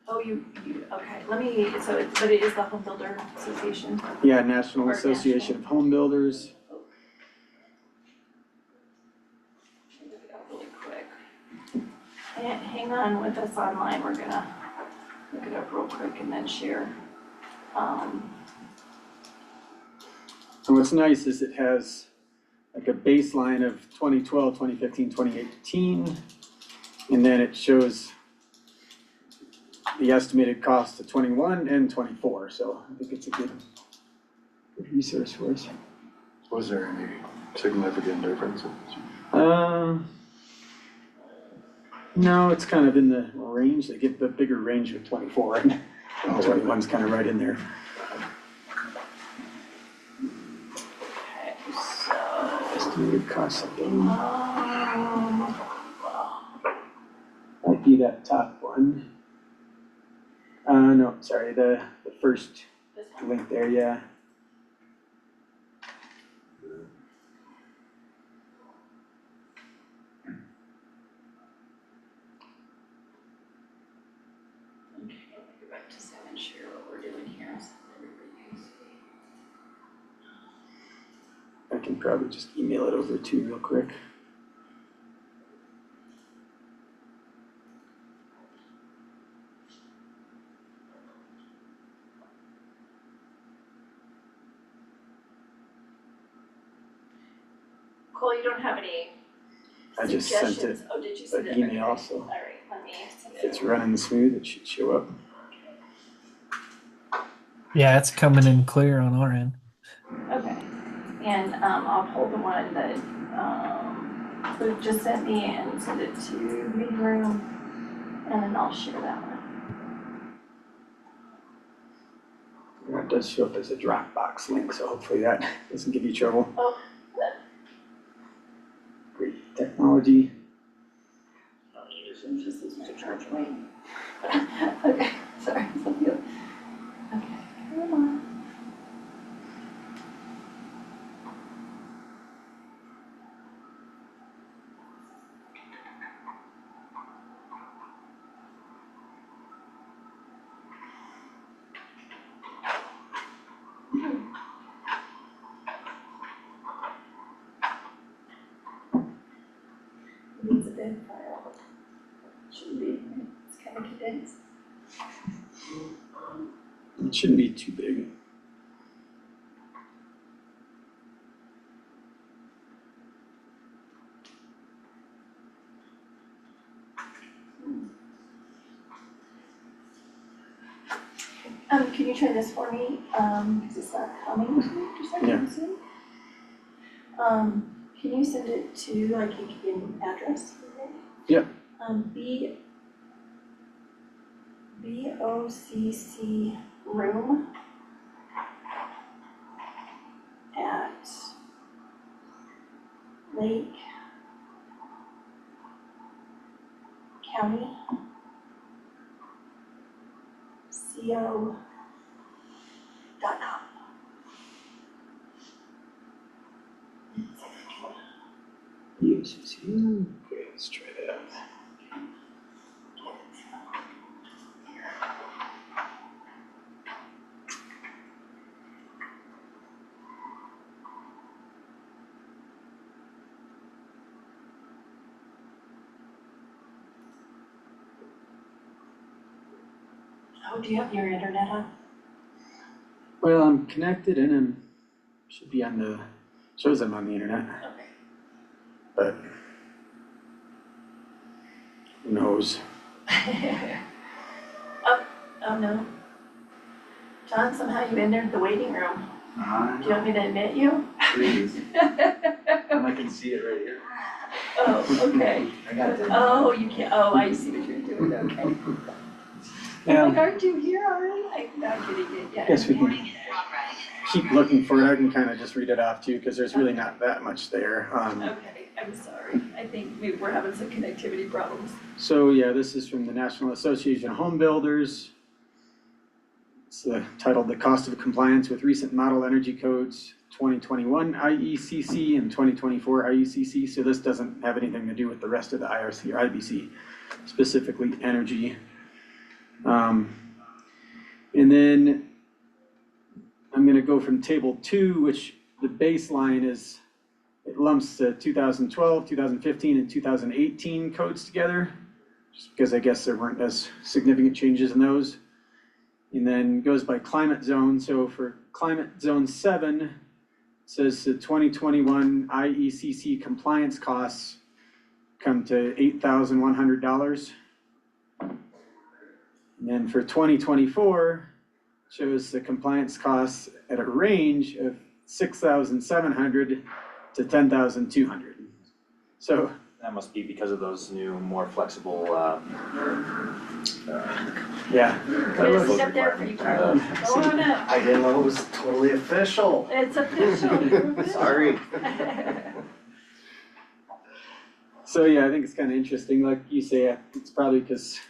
Oh, you, okay, let me, but it is the Home Builder Association. Yeah, National Or Association of Home Builders. Look it up really quick. I hang on with us online, we're gonna look it up real quick and then share. And what's nice is it has like a baseline of 2012, 2015, 2018, and then it shows the estimated cost of 21 and 24, so I think it's a good resource for us. Was there any significant differences? No, it's kind of in the range, they get the bigger range with 24, and 21's kind of right in there. Okay, so, Estimated cost again. Might be that top one. No, sorry, the first this one. link there, yeah. Okay, let me go back to Zoom and share what we're doing here, so everybody can see. I can probably just email it over to you real quick. Cole, you don't have any I just sent it, suggestions? Oh, did you send an it? email, Okay. so All right, let me send if it. it's running smooth, it should show up. Yeah, it's coming in clear on our end. Okay, and I'll pull the one that Luke just sent me and send it to meeting room, and then I'll share that one. Yeah, it does show up as a Dropbox link, so hopefully that doesn't give you trouble. Oh, good. Great technology. This is my charge weight. Okay, sorry, something else. Okay, come on. It needs a big file. Shouldn't be, it's kind of condensed. It shouldn't be too big. Can you try this for me? Because it's not coming to me for some Yeah. reason. Can you send it to, I can give you an address? Yeah. BOCC room at Lake County CO.com. UCC. Okay, let's try that. Oh, do you have your internet on? Well, I'm connected and I'm, should be on the, shows I'm on the internet, Okay. but who knows? Oh no. John, somehow you entered the waiting room. Do you want me to admit you? Please, I can see it right here. Oh, okay. I got it. Oh, you can't, oh, I see what you're doing, okay. I'm like, aren't you here already? I'm not kidding you, yeah. Guess we can keep looking for it. I can kind of just read it off too, because there's really not that much there. Okay, I'm sorry. I think maybe we're having some connectivity problems. So yeah, this is from the National Association of Home Builders. It's titled The Cost of Compliance with Recent Model Energy Codes 2021 IECC and 2024 IECC. So this doesn't have anything to do with the rest of the IRC or IBC, specifically energy. And then I'm gonna go from table 2, which the baseline is, it lumps 2012, 2015, and 2018 codes together. just because I guess there weren't as significant changes in those. And then goes by climate zone, so for climate zone 7, it says the 2021 IECC compliance costs come to $8,100. And then for 2024, shows the compliance costs at a range of 6,700 to 10,200. So That must be because of those new, more flexible, yeah, There's a step there for you, Carlos. Go on up. I didn't know it was totally official. It's official. Sorry. so yeah, I think it's kind of interesting, like you say, it's probably because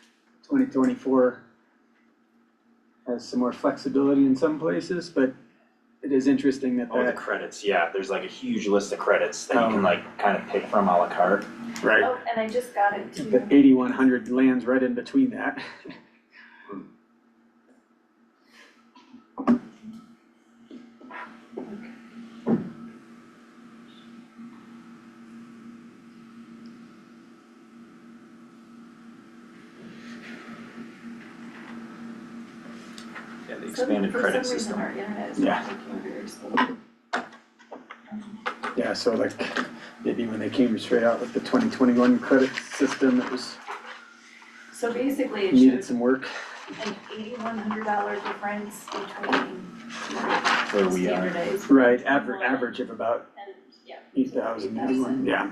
2024 has some more flexibility in some places, but it is interesting that the credits, yeah, there's like a huge list of credits that you can like kind of pick from a la carte. right, Oh, and I just got it the too. 8,100 lands right in between that. Yeah, the expanded credit For some reason, system. our internet is Yeah. not working very slowly. Yeah, so like, maybe when they came straight out with the 2021 credit system, it was, So basically, it needed shows some work. an $8,100 difference between Where we are. standardized Right, average of about and, yeah. 8,000, everyone, yeah.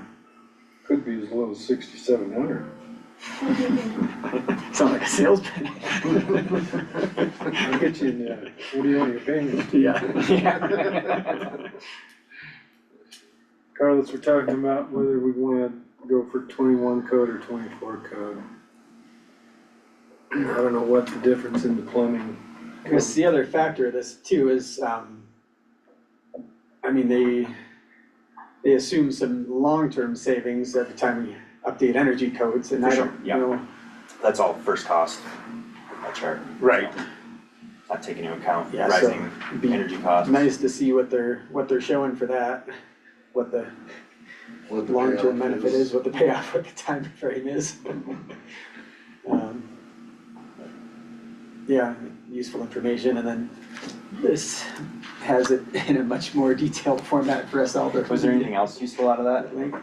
Could be as low as 6,700. Sound like a sales pitch. I'll get you in there. What do you want your payment? Yeah. Carlos, we're talking about whether we wanna go for 21 code or 24 code. I don't know what the difference in the plumbing. I guess the other factor of this too is, I mean, they assume some long-term savings every time we update energy codes, and For I sure, don't yeah. know. That's all first cost, that chart. Right. Not taking into account Yeah, so rising it'd be energy costs. nice to see what they're showing for that, what the What the long-term payoff benefit is, what the payoff, what the time frame is. Yeah, useful information, and then this has it in a much more detailed format for us all to. Was there anything else useful out of that? Link.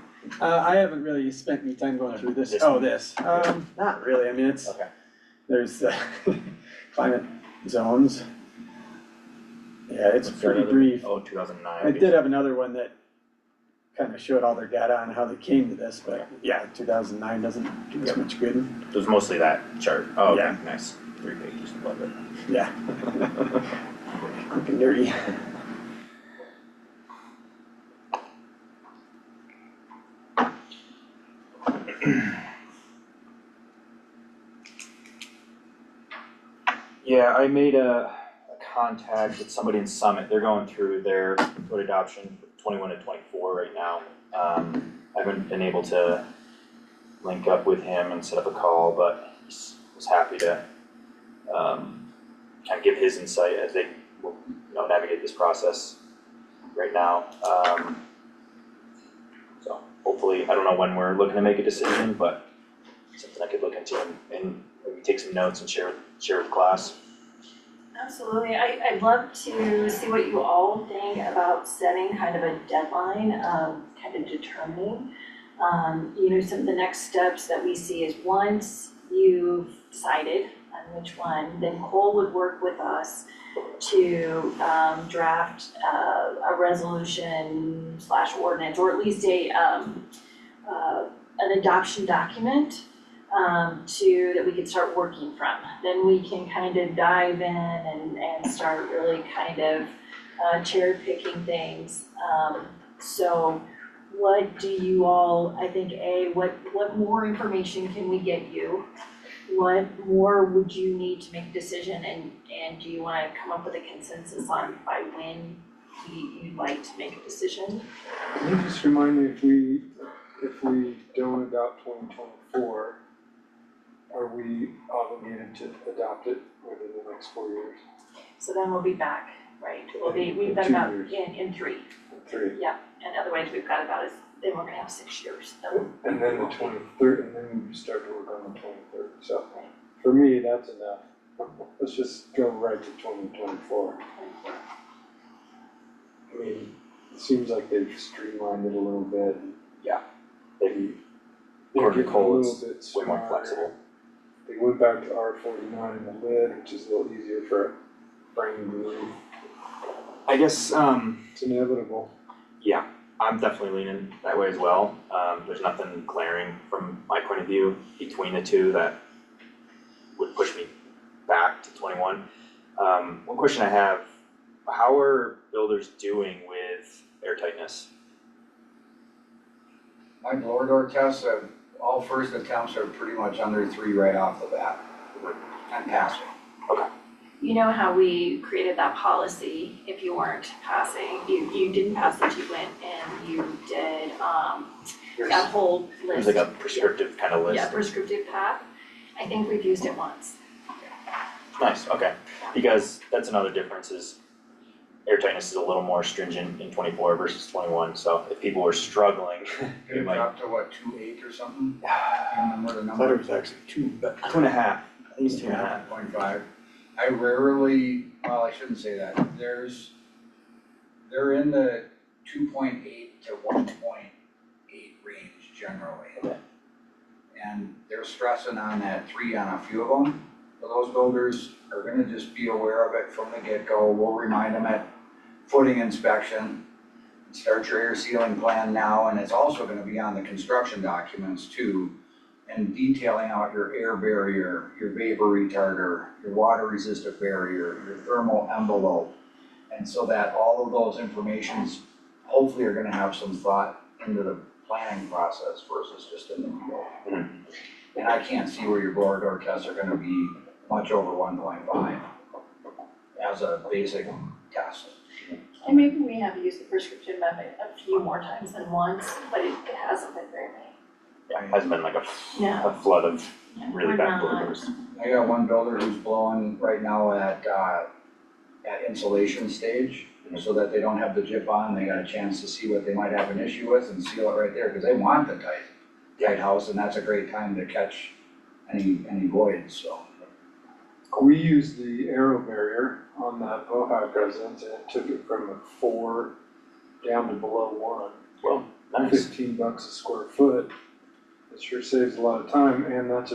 I haven't really spent any time going through this. This Oh, one? this, not really, I mean, it's, Okay. there's climate zones. Yeah, it's What's that pretty other- brief. Oh, 2009. I did have another one that kind of showed all their data on how they came to this, but yeah, 2009 doesn't do us Yep. much good. It was mostly that chart. Oh, okay, Yeah. nice. 3 pages, love it. Yeah. Quick and dirty. Yeah, I made a contact with somebody in Summit. They're going through their code adoption for 21 to 24 right now. I haven't been able to link up with him and set up a call, but he was happy to kind of give his insight as they navigate this process right now. So hopefully, I don't know when we're looking to make a decision, but something I could look into and maybe take some notes and share with the class. Absolutely, I'd love to see what you all think about setting kind of a deadline, kind of determining. Some of the next steps that we see is once you've decided on which one, then Cole would work with us to draft a resolution / ordinance, or at least an adoption document that we could start working from. Then we can kind of dive in and start really kind of cherry picking things. So what do you all, I think, what more information can we get you? What more would you need to make a decision, and do you wanna come up with a consensus on by when you'd like to make a decision? Can you just remind me if we don't adopt 2024, are we obligated to adopt it within the next 4 years? So then we'll be back, right? We've got 2 about years. in 3, 3. and otherwise we've got about as then we're gonna have 6 years. And then the 23rd, and then you start to work on the 23rd, so for me, that's enough. Let's just go right to 2024. I mean, it seems like they've streamlined it a little bit. Maybe They're According to getting a Cole, little it's bit way more smarter. flexible. They went back to R49 in the lid, which is a little easier for a brain to read. I guess, It's inevitable. yeah, I'm definitely leaning that way as well. There's nothing glaring from my point of view between the two that would push me back to 21. One question I have, how are builders doing with air tightness? My blower door tests have, all first attempts are pretty much under 3 right off the bat. And passing. You know how we created that policy, if you weren't passing, you didn't pass it, you went and you did, that whole list. There's like a prescriptive kind of list. Yeah, prescriptive path. I think we've used it once. Nice, okay, because that's another difference is air tightness is a little more stringent in 24 versus 21, so if people were struggling, Did it drop to what, 2.8 or something? Do you remember the I number? thought it was actually 2, but 2.5, I think it's 2.5. 2.5. I rarely, well, I shouldn't say that, they're in the 2.8 to 1.8 range generally. Okay. And they're stressing on that 3 on a few of them. So those builders are gonna just be aware of it from the get-go. We'll remind them at footing inspection. Start your air sealing plan now, and it's also gonna be on the construction documents too. And detailing out your air barrier, your vapor retarder, your water resistant barrier, your thermal envelope. And so that all of those informations hopefully are gonna have some thought into the planning process versus just in the field. And I can't see where your blower door tests are gonna be much over 1.5 as a basic test. And maybe we have used the prescription method a few more times than once, but it hasn't been very many. Yeah, it hasn't been like No. a flood of really We're bad not. builders. I got one builder who's blowing right now at insulation stage, so that they don't have the jip on, they got a chance to see what they might have an issue with and seal it right there, cause they want the tight house, and that's a great time to catch any voids, so. We used the aero barrier on that Bohac residence, and it took it from a 4 down to below 1. Well, nice. $15 a square foot. It sure saves a lot of time, and that's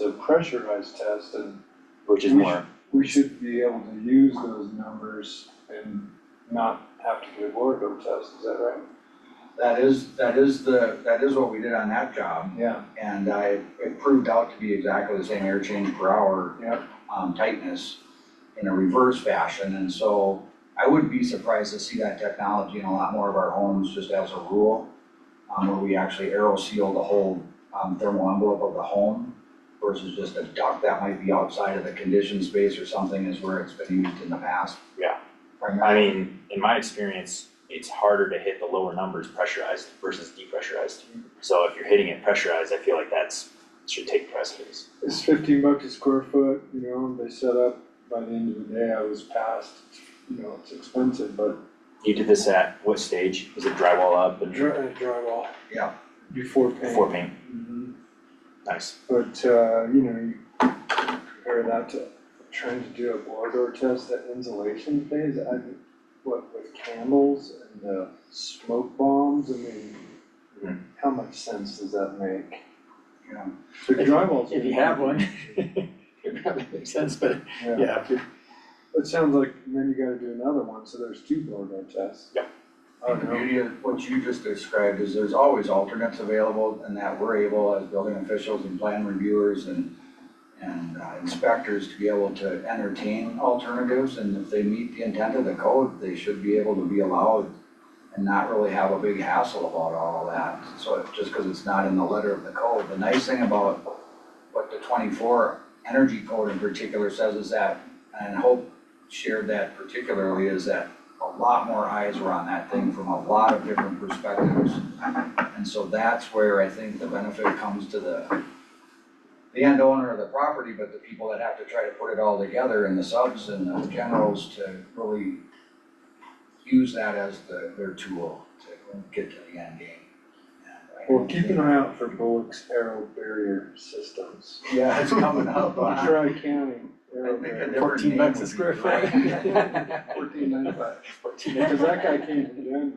a pressurized test, and Which is We more, we should be able to use those numbers and not have to do a blower door test, is that right? That is what we did on that job, Yeah. and it proved out to be exactly the same air change per hour Yep. tightness in a reverse fashion, and so I wouldn't be surprised to see that technology in a lot more of our homes, just as a rule, where we actually aero seal the whole thermal envelope of the home versus just a duct that might be outside of the conditioned space or something is where it's been used in the past. Yeah. I Primarily. mean, in my experience, it's harder to hit the lower numbers pressurized versus depressurized. So if you're hitting it pressurized, I feel like should take precedence. It's $15 a square foot, you know, they set up, by the end of the day, I was passed, you know, it's expensive, but You did this at what stage? Was it drywall up and drywall. Yeah. Before paint. before paint? Mhm. Nice. But, you know, you compare that to trying to do a blower door test at insulation phase, with candles and the smoke bombs, I mean, Mhm. how much sense does that make? Yeah. The drywall's. if you have one, it probably makes sense, but yeah, if you It sounds like then you gotta do another one, so there's 2 blower door tests. Yeah. I The don't know. beauty of what you just described is there's always alternates available, and that we're able as building officials and plan reviewers and inspectors to be able to entertain alternatives, and if they meet the intent of the code, they should be able to be allowed and not really have a big hassle about all of that, so just because it's not in the letter of the code. The nice thing about what the 24 energy code in particular says is that, and Hope shared that particularly, is that a lot more eyes were on that thing from a lot of different perspectives. And so that's where I think the benefit comes to the end owner of the property, but the people that have to try to put it all together, and the subs and the generals to really use that as their tool to get to the end game. Well, keep an eye out for Bullock's Arrow Barrier Systems. Yeah, it's coming up. Tri-County Arrow I think a Barrier. different 14 name bucks a would be square great. foot. $14.95. Because that guy came from Denver and,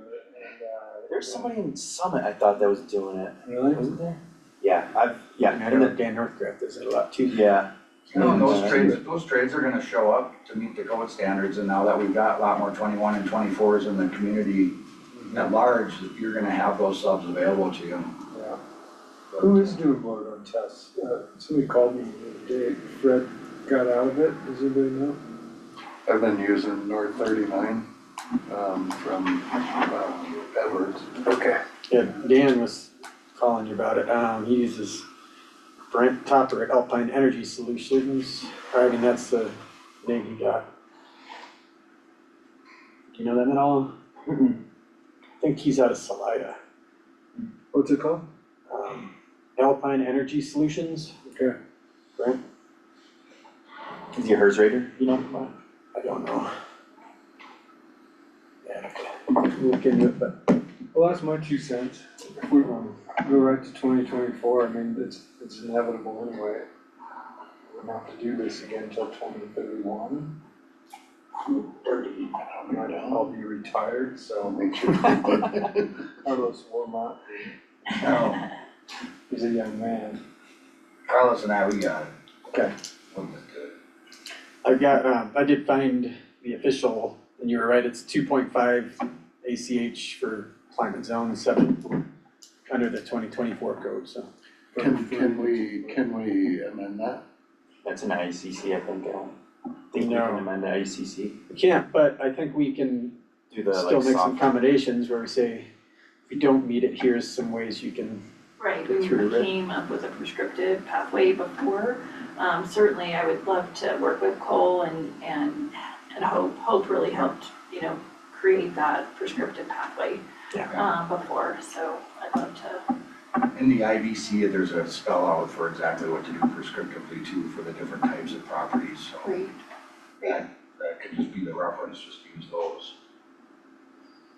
There's somebody in Summit I thought that was doing it. Really? Wasn't there? Yeah, I know Dan Northcraft does it a lot too. yeah. You know, and those trades are gonna show up to meet the code standards, and now that we've got a lot more 21 and 24s in the community at large, you're gonna have those subs available to you. Yeah. Who is doing board on tests? Somebody called me the other day. Fred got out of it. Does anybody know? I've been using North 39, from, Edwards. Okay. Yeah, Dan was calling you about it. He uses Brent Topper at Alpine Energy Solutions. I mean, that's the name he got. Do you know them at all? I think he's out of Salida. What's it called? Alpine Energy Solutions, Okay. Brent? Is he a HERS rater, you know? I don't know. Yeah, okay. Look into it, but Well, that's my 2 cents. If we go right to 2024, I mean, it's inevitable anyway. We'll have to do this again until 2031. I'll be retired, so Carlos will not be. No, He's a young man. Carlos and I, we got it. Okay. We'll get to it. I've got, I did find the official, and you were right, it's 2.5 ACH for climate zone 7 under the 2024 code, so. Can we amend that? That's an ICC, I think. I don't think we No. can amend the ICC. We can't, but I think we can Do the still like make some soft. accommodations where we say, if you don't meet it, here's some ways you can. Right, Through we it. came up with a prescriptive pathway before. Certainly, I would love to work with Cole and Hope really helped, create that prescriptive pathway before, so I'd love to. In the IBC, there's a spell out for exactly what to do prescriptively too for the different types of properties, so Great. that could just be the reference, just use those.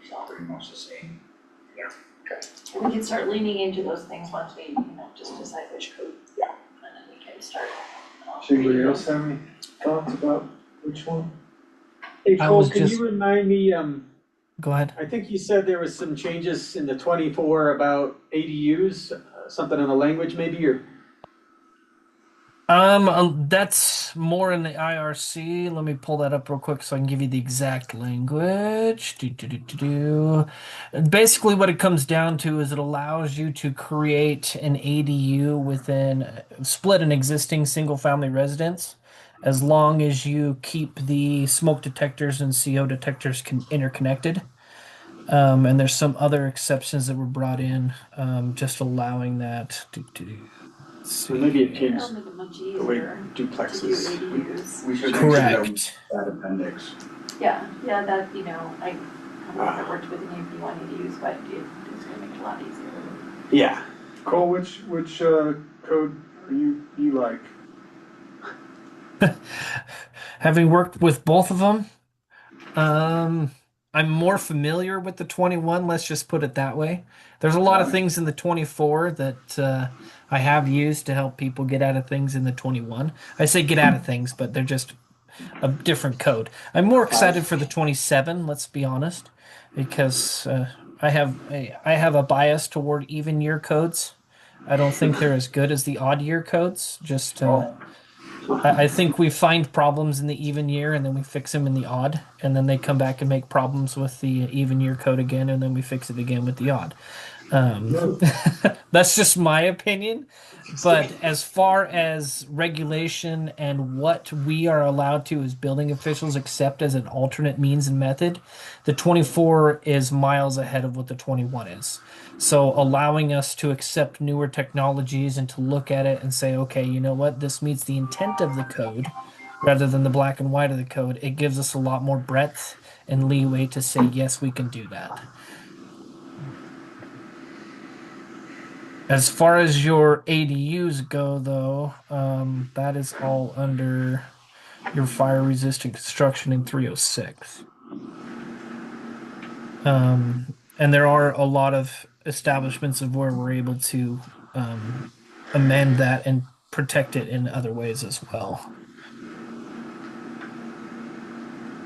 It's all pretty much the same. We can start leaning into those things once we, just decide which code. Yeah. And then we can start. Does anybody else have any thoughts about which one? Hey I Cole, was can just- you remind me, Go ahead. I think you said there was some changes in the 24 about ADUs, something in the language maybe, or? That's more in the IRC. Let me pull that up real quick so I can give you the exact language. Basically, what it comes down to is it allows you to create an ADU split an existing single-family residence, as long as you keep the smoke detectors and CO detectors interconnected. And there's some other exceptions that were brought in, just allowing that. So maybe it changed It'll make it much the way easier to do duplexes. ADUs. We should make sure that we Correct. that appendix. Yeah, that, I don't know if it worked with any of the one ADUs, but it's gonna make it a lot easier. Yeah, Cole, which code are you like? Having worked with both of them, I'm more familiar with the 21. Let's just put it that way. There's a lot of things in the 24 that I have used to help people get out of things in the 21. I say get out of things, but they're just a different code. I'm more excited for the 27. Let's be honest, because I have a bias toward even year codes. I don't think they're as good as the odd year codes. I think we find problems in the even year and then we fix them in the odd, and then they come back and make problems with the even year code again, and then we fix it again with the odd. That's just my opinion. But as far as regulation and what we are allowed to as building officials accept as an alternate means and method, the 24 is miles ahead of what the 21 is. So allowing us to accept newer technologies and to look at it and say, okay, you know what, this meets the intent of the code rather than the black and white of the code, it gives us a lot more breadth and leeway to say, yes, we can do that. As far as your ADUs go, though, that is all under your fire-resistant construction in 306. And there are a lot of establishments of where we're able to amend that and protect it in other ways as well.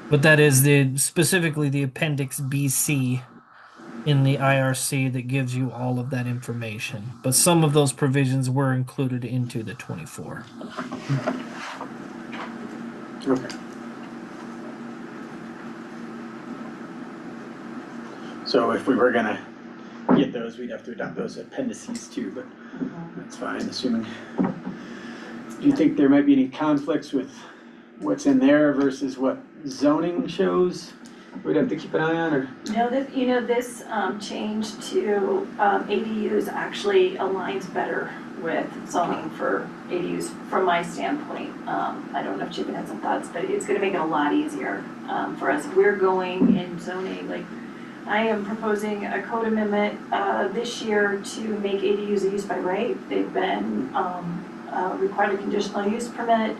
But that is specifically the Appendix BC in the IRC that gives you all of that information. But some of those provisions were included into the 24. Okay. So if we were gonna get those, we'd have to adopt those appendices too, but that's fine, assuming. Do you think there might be any conflicts with what's in there versus what zoning shows? We'd have to keep an eye on, or? No, this change to ADUs actually aligns better with zoning for ADUs from my standpoint. I don't know if Chip had some thoughts, but it's gonna make it a lot easier for us. We're going in zoning, like, I am proposing a code amendment this year to make ADUs a use by right. They've been required a conditional use permit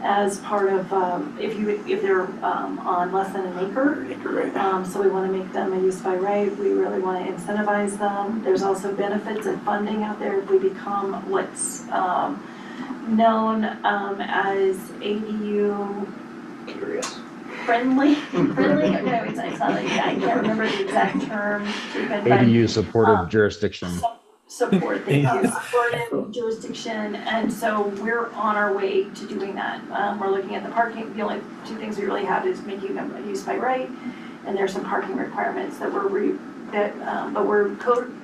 as part of, if they're on less than an acre. So we wanna make them a use by right. We really wanna incentivize them. There's also benefits and funding out there if we become what's known as ADU friendly, no, it's not like, I can't remember the exact term. ADU supportive jurisdiction. Supportive jurisdiction, and so we're on our way to doing that. We're looking at the parking, the only two things we really have is making them a use by right, and there's some parking requirements that but we're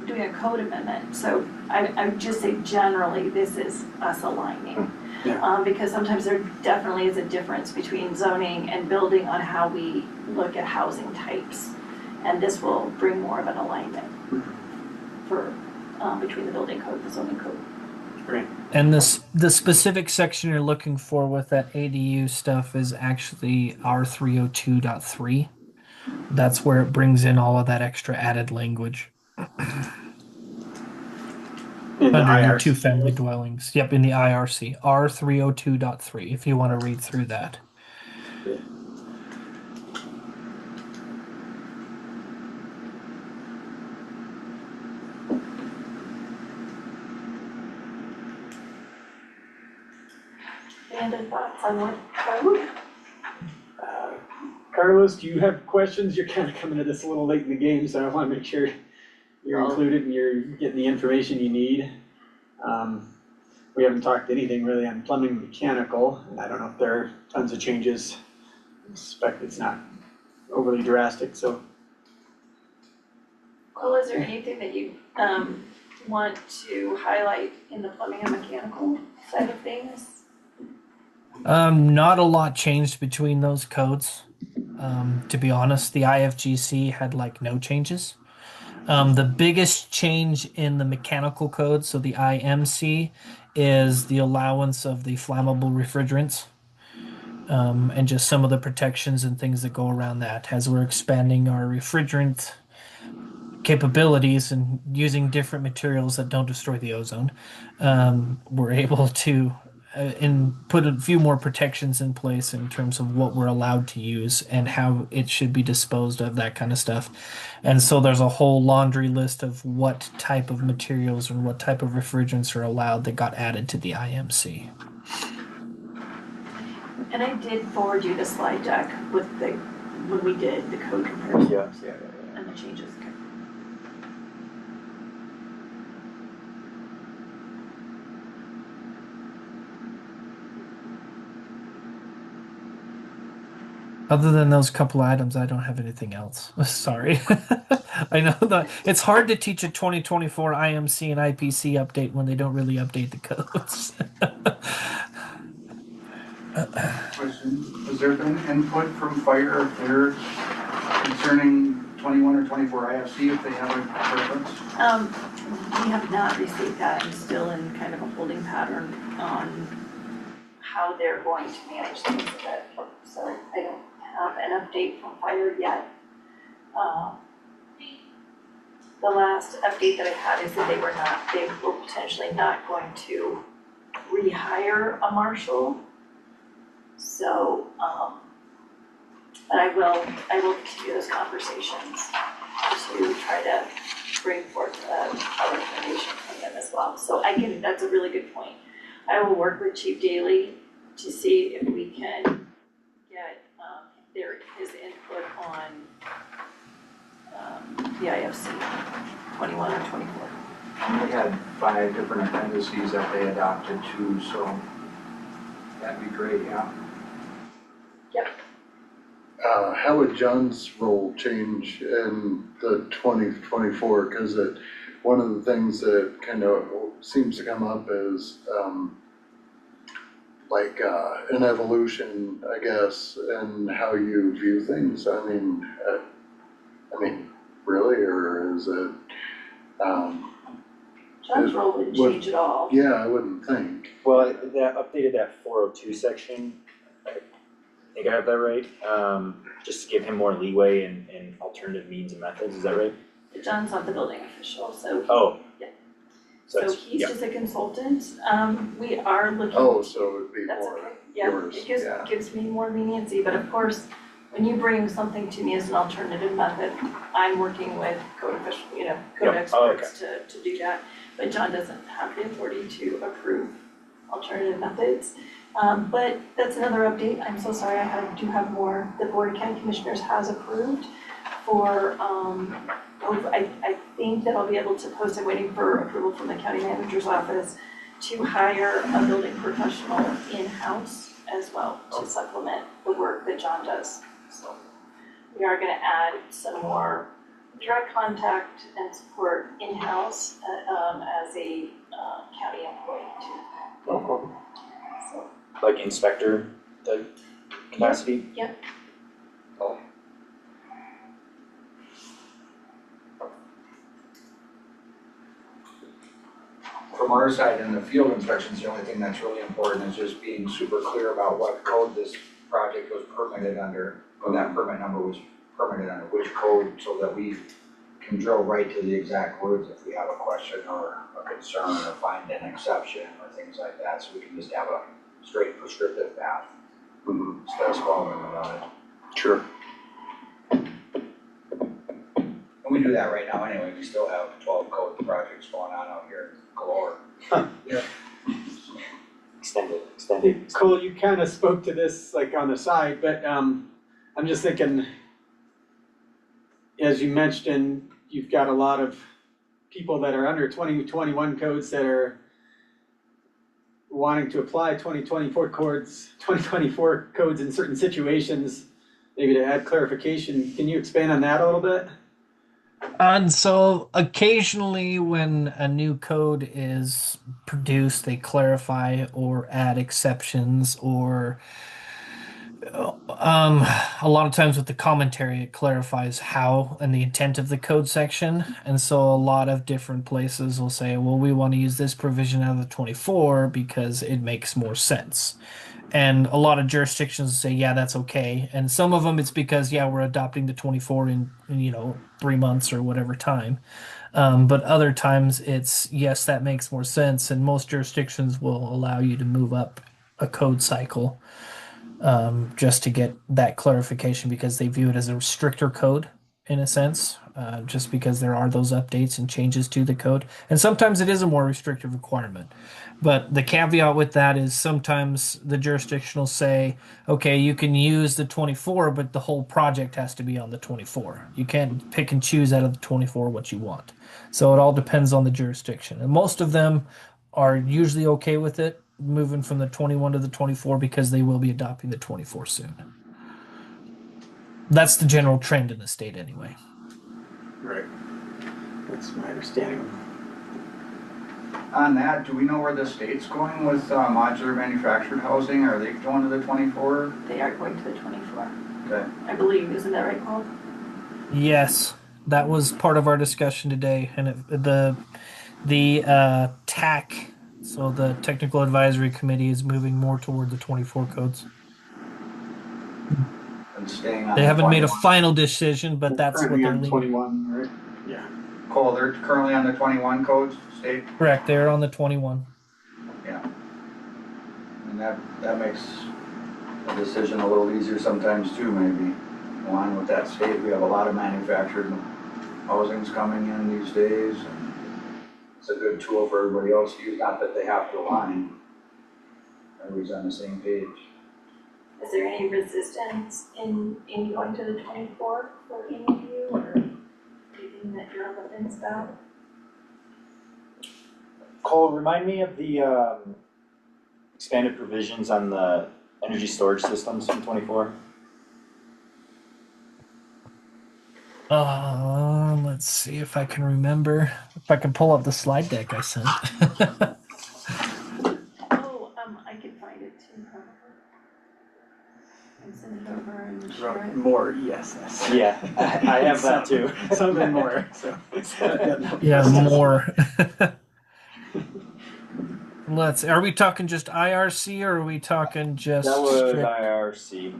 doing a code amendment. So I would just say generally, this is us aligning. Yeah. Because sometimes there definitely is a difference between zoning and building on how we look at housing types. And this will bring more of an alignment for between the building code and the zoning code. Great. And the specific section you're looking for with that ADU stuff is actually R302.3. That's where it brings in all of that extra added language. In the Under IRC. two family dwellings. Yep, in the IRC. R302.3, if you want to read through that. Yeah. Any thoughts on what code? Carlos, do you have questions? You're kind of coming to this a little late in the game, so I want to make sure you're included and you're getting the information you need. We haven't talked anything really on plumbing and mechanical, and I don't know if there are tons of changes. I suspect it's not overly drastic, so. Cole, is there anything that you want to highlight in the plumbing and mechanical side of things? Not a lot changed between those codes. To be honest, the IFGC had like no changes. The biggest change in the mechanical code, so the IMC, is the allowance of the flammable refrigerants, and just some of the protections and things that go around that. As we're expanding our refrigerant capabilities and using different materials that don't destroy the ozone, we're able to put a few more protections in place in terms of what we're allowed to use and how it should be disposed of, that kind of stuff. And so there's a whole laundry list of what type of materials and what type of refrigerants are allowed that got added to the IMC. And I did forward you the slide deck with when we did the code comparison. Yeah. And the changes. Other than those couple items, I don't have anything else. Sorry. I know that it's hard to teach a 2024 IMC and IPC update when they don't really update the codes. Question, has there been input from fire or clear concerning 21 or 24 IFC if they have a preference? We have not received that. I'm still in kind of a holding pattern on how they're going to manage things with it. So I don't have an update from fire yet. The last update that I had is that they were potentially not going to rehire a marshal. So, but I will continue those conversations to try to bring forth a recommendation from them as well. So I get it, that's a really good point. I will work with Chief Daly to see if we can get his input on the IFC 21 or 24. We had 5 different appendices that they adopted too, so that'd be great, yeah. How would John's role change in the 2024? Cause one of the things that kind of seems to come up is, an evolution, I guess, in how you view things. I mean, really, or is it, John's role wouldn't change at all. yeah, I wouldn't think. Well, that updated that 402 section, I think I have that right, just to give him more leeway in alternative means and methods, is that right? John's not the building official, so. Oh. Yeah. So So it's, he's yeah, just a consultant. We are looking. Oh, so it'd be That's more okay. Yeah, yours, it yeah. gives me more leniency, but of course, when you bring something to me as an alternative method, I'm working with code official, code Yep. Oh, okay. experts to do that. But John doesn't have the authority to approve alternative methods. But that's another update. I'm so sorry, do have more. The Board of County Commissioners has approved for, I think that I'll be able to post, I'm waiting for approval from the county manager's office to hire a building professional in-house as well to supplement the work that John does. So we are gonna add some more direct contact and support in-house as a county employee too. So, like inspector type capacity? Yep. Oh. From our side in the field inspections, the only thing that's really important is just being super clear about what code this project was permitted under, or that permit number was permitted under, which code, so that we can drill right to the exact words if we have a question or a concern or find an exception or things like that, so we can just have a straight prescriptive path instead of following around it. Sure. And we do that right now anyway, we still have 12 code projects going on out here galore. Extended. Cole, you kind of spoke to this like on the side, but I'm just thinking, as you mentioned, you've got a lot of people that are under 2021 codes that are wanting to apply 2024 codes in certain situations, maybe to add clarification. Can you expand on that a little bit? And so occasionally when a new code is produced, they clarify or add exceptions, or a lot of times with the commentary, it clarifies how and the intent of the code section. And so a lot of different places will say, well, we want to use this provision out of the 24 because it makes more sense. And a lot of jurisdictions say, yeah, that's okay. And some of them, it's because, yeah, we're adopting the 24 in 3 months or whatever time. But other times it's, yes, that makes more sense. And most jurisdictions will allow you to move up a code cycle just to get that clarification, because they view it as a stricter code in a sense, just because there are those updates and changes to the code. And sometimes it is a more restrictive requirement. But the caveat with that is sometimes the jurisdiction will say, okay, you can use the 24, but the whole project has to be on the 24. You can't pick and choose out of the 24 what you want. So it all depends on the jurisdiction. And most of them are usually okay with it, moving from the 21 to the 24, because they will be adopting the 24 soon. That's the general trend in the state anyway. Right. That's my understanding. On that, do we know where the state's going with modular manufactured housing? Are they going to the 24? They are going to the 24, Okay. I believe, isn't that right, Paul? Yes, that was part of our discussion today, and the TAC, so the Technical Advisory Committee, is moving more toward the 24 codes. And staying on They the haven't made a 21. final decision, but that's what Currently they're on leaning. 21, right? Yeah. Cole, they're currently on the 21 codes, state? Correct, they're on the 21. Yeah. And that makes a decision a little easier sometimes too, maybe. Along with that state, we have a lot of manufactured housing's coming in these days. And it's a good tool for everybody else to use, not that they have to align. Everybody's on the same page. Is there any resistance in going to the 24 for any of you, or anything that you're on the fence about? Cole, remind me of the expanded provisions on the energy storage systems in 24. Let's see if I can remember. If I can pull up the slide deck I sent. I can find it too, probably. And send it over and share it. More ESS. Yeah, I have that too. Something more, so. Yeah, more. Are we talking just IRC or are we talking just That was strict IRC.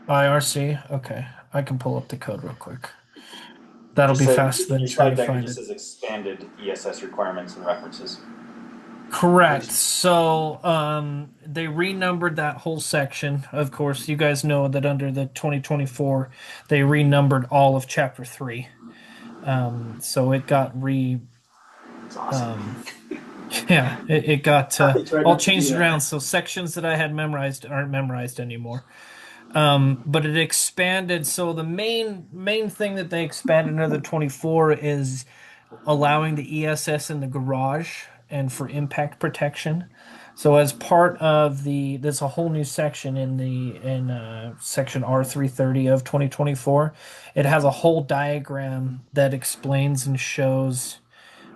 IRC? Okay, I can pull up the code real quick. That'll be Just faster than your trying slide to deck find just it. says expanded ESS requirements and references. Correct. So they renumbered that whole section. Of course, you guys know that under the 2024, they renumbered all of Chapter 3. So it got It's awesome. yeah, it got all changed Yeah. around. So sections that I had memorized aren't memorized anymore. But it expanded. So the main thing that they expanded under the 24 is allowing the ESS in the garage and for impact protection. So as part of there's a whole new section in section R330 of 2024. It has a whole diagram that explains and shows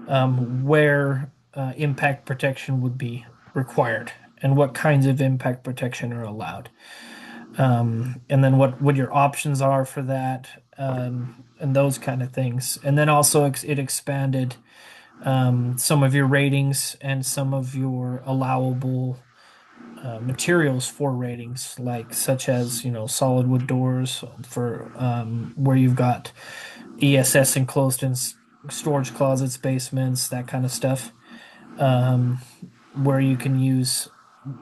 where impact protection would be required and what kinds of impact protection are allowed. And then what your options are for that, and those kind of things. And then also it expanded some of your ratings and some of your allowable materials for ratings, like such as solid wood doors for where you've got ESS enclosed in storage closets, basements, that kind of stuff, where you can use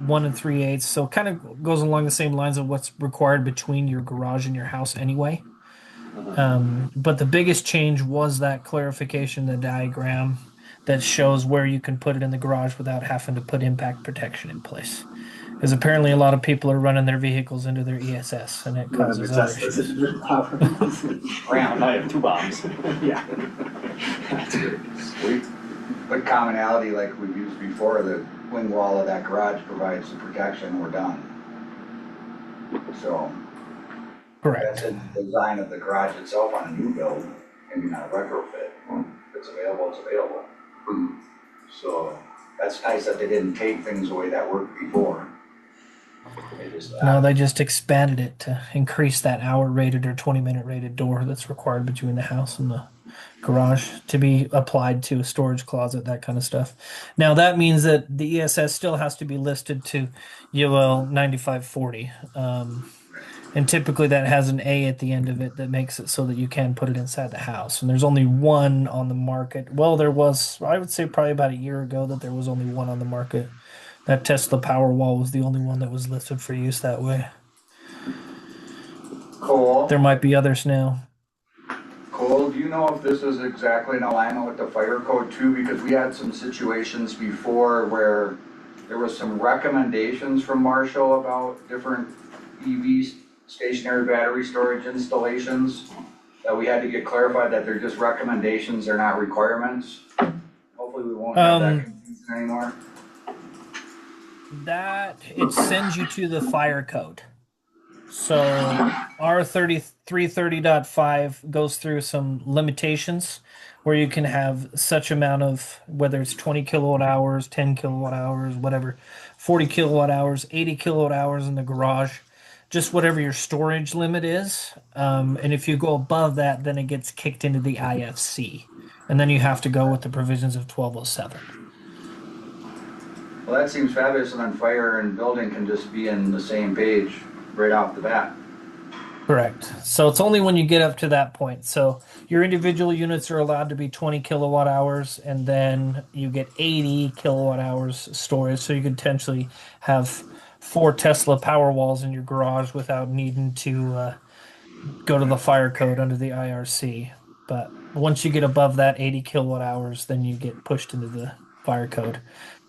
1 3/8. So it kind of goes along the same lines of what's required between your garage and your house anyway. But the biggest change was that clarification, the diagram that shows where you can put it in the garage without having to put impact protection in place. Because apparently a lot of people are running their vehicles into their ESS, and it causes other issues. Round, I have 2 bombs. Yeah. That's great. Sweet. But commonality, like we've used before, the wing wall of that garage provides the protection, we're done. So Correct. that's in the design of the garage itself on a new build, maybe not a retrofit. If it's available, it's available. So that's nice that they didn't take things away that worked before. They just No, they just expanded it to increase that hour rated or 20-minute rated door that's required between the house and the garage to be applied to a storage closet, that kind of stuff. Now that means that the ESS still has to be listed to UL 9540. And typically that has an A at the end of it that makes it so that you can put it inside the house. And there's only one on the market. Well, there was, I would say probably about a year ago that there was only one on the market. That Tesla Powerwall was the only one that was listed for use that way. Cool. There might be others now. Cole, do you know if this is exactly in alignment with the fire code too? Because we had some situations before where there was some recommendations from Marshall about different EV stationary battery storage installations that we had to get clarified that they're just recommendations, they're not requirements. Hopefully we won't have that confusion anymore. That it sends you to the fire code. So R330.5 goes through some limitations where you can have such amount of, whether it's 20 kilowatt hours, 10 kilowatt hours, whatever, 40 kilowatt hours, 80 kilowatt hours in the garage, just whatever your storage limit is. And if you go above that, then it gets kicked into the IFC. And then you have to go with the provisions of 1207. Well, that seems fabulous, and then fire and building can just be in the same page right off the bat. Correct. So it's only when you get up to that point. So your individual units are allowed to be 20 kilowatt hours, and then you get 80 kilowatt hours storage. So you could potentially have 4 Tesla Powerwalls in your garage without needing to go to the fire code under the IRC. But Once you get above that 80 kilowatt hours, then you get pushed into the fire code,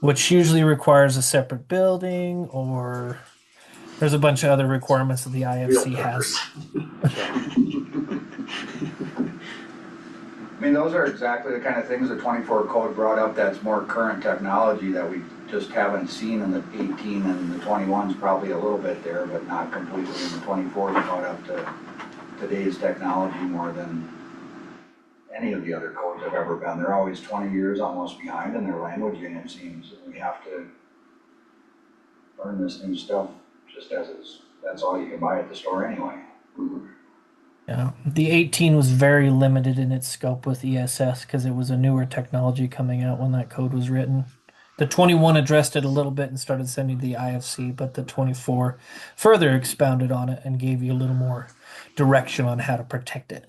which usually requires a separate building, or there's a bunch of other requirements that the IFC has. I mean, those are exactly the kind of things the 24 code brought up that's more current technology that we just haven't seen in the 18, and the 21's probably a little bit there, but not completely, and the 24's brought up to today's technology more than any of the other codes have ever been. They're always 20 years almost behind in their languaging, it seems, and we have to learn this new stuff just as it's, that's all you can buy at the store anyway. Yeah, the 18 was very limited in its scope with ESS because it was a newer technology coming out when that code was written. The 21 addressed it a little bit and started sending the IFC, but the 24 further expounded on it and gave you a little more direction on how to protect it.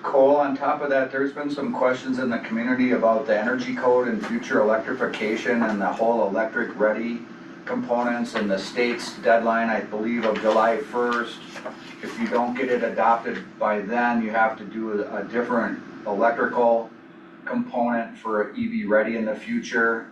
Cole, on top of that, there's been some questions in the community about the energy code and future electrification and the whole electric ready components and the state's deadline, I believe, of July 1st. If you don't get it adopted by then, you have to do a different electrical component for EV ready in the future.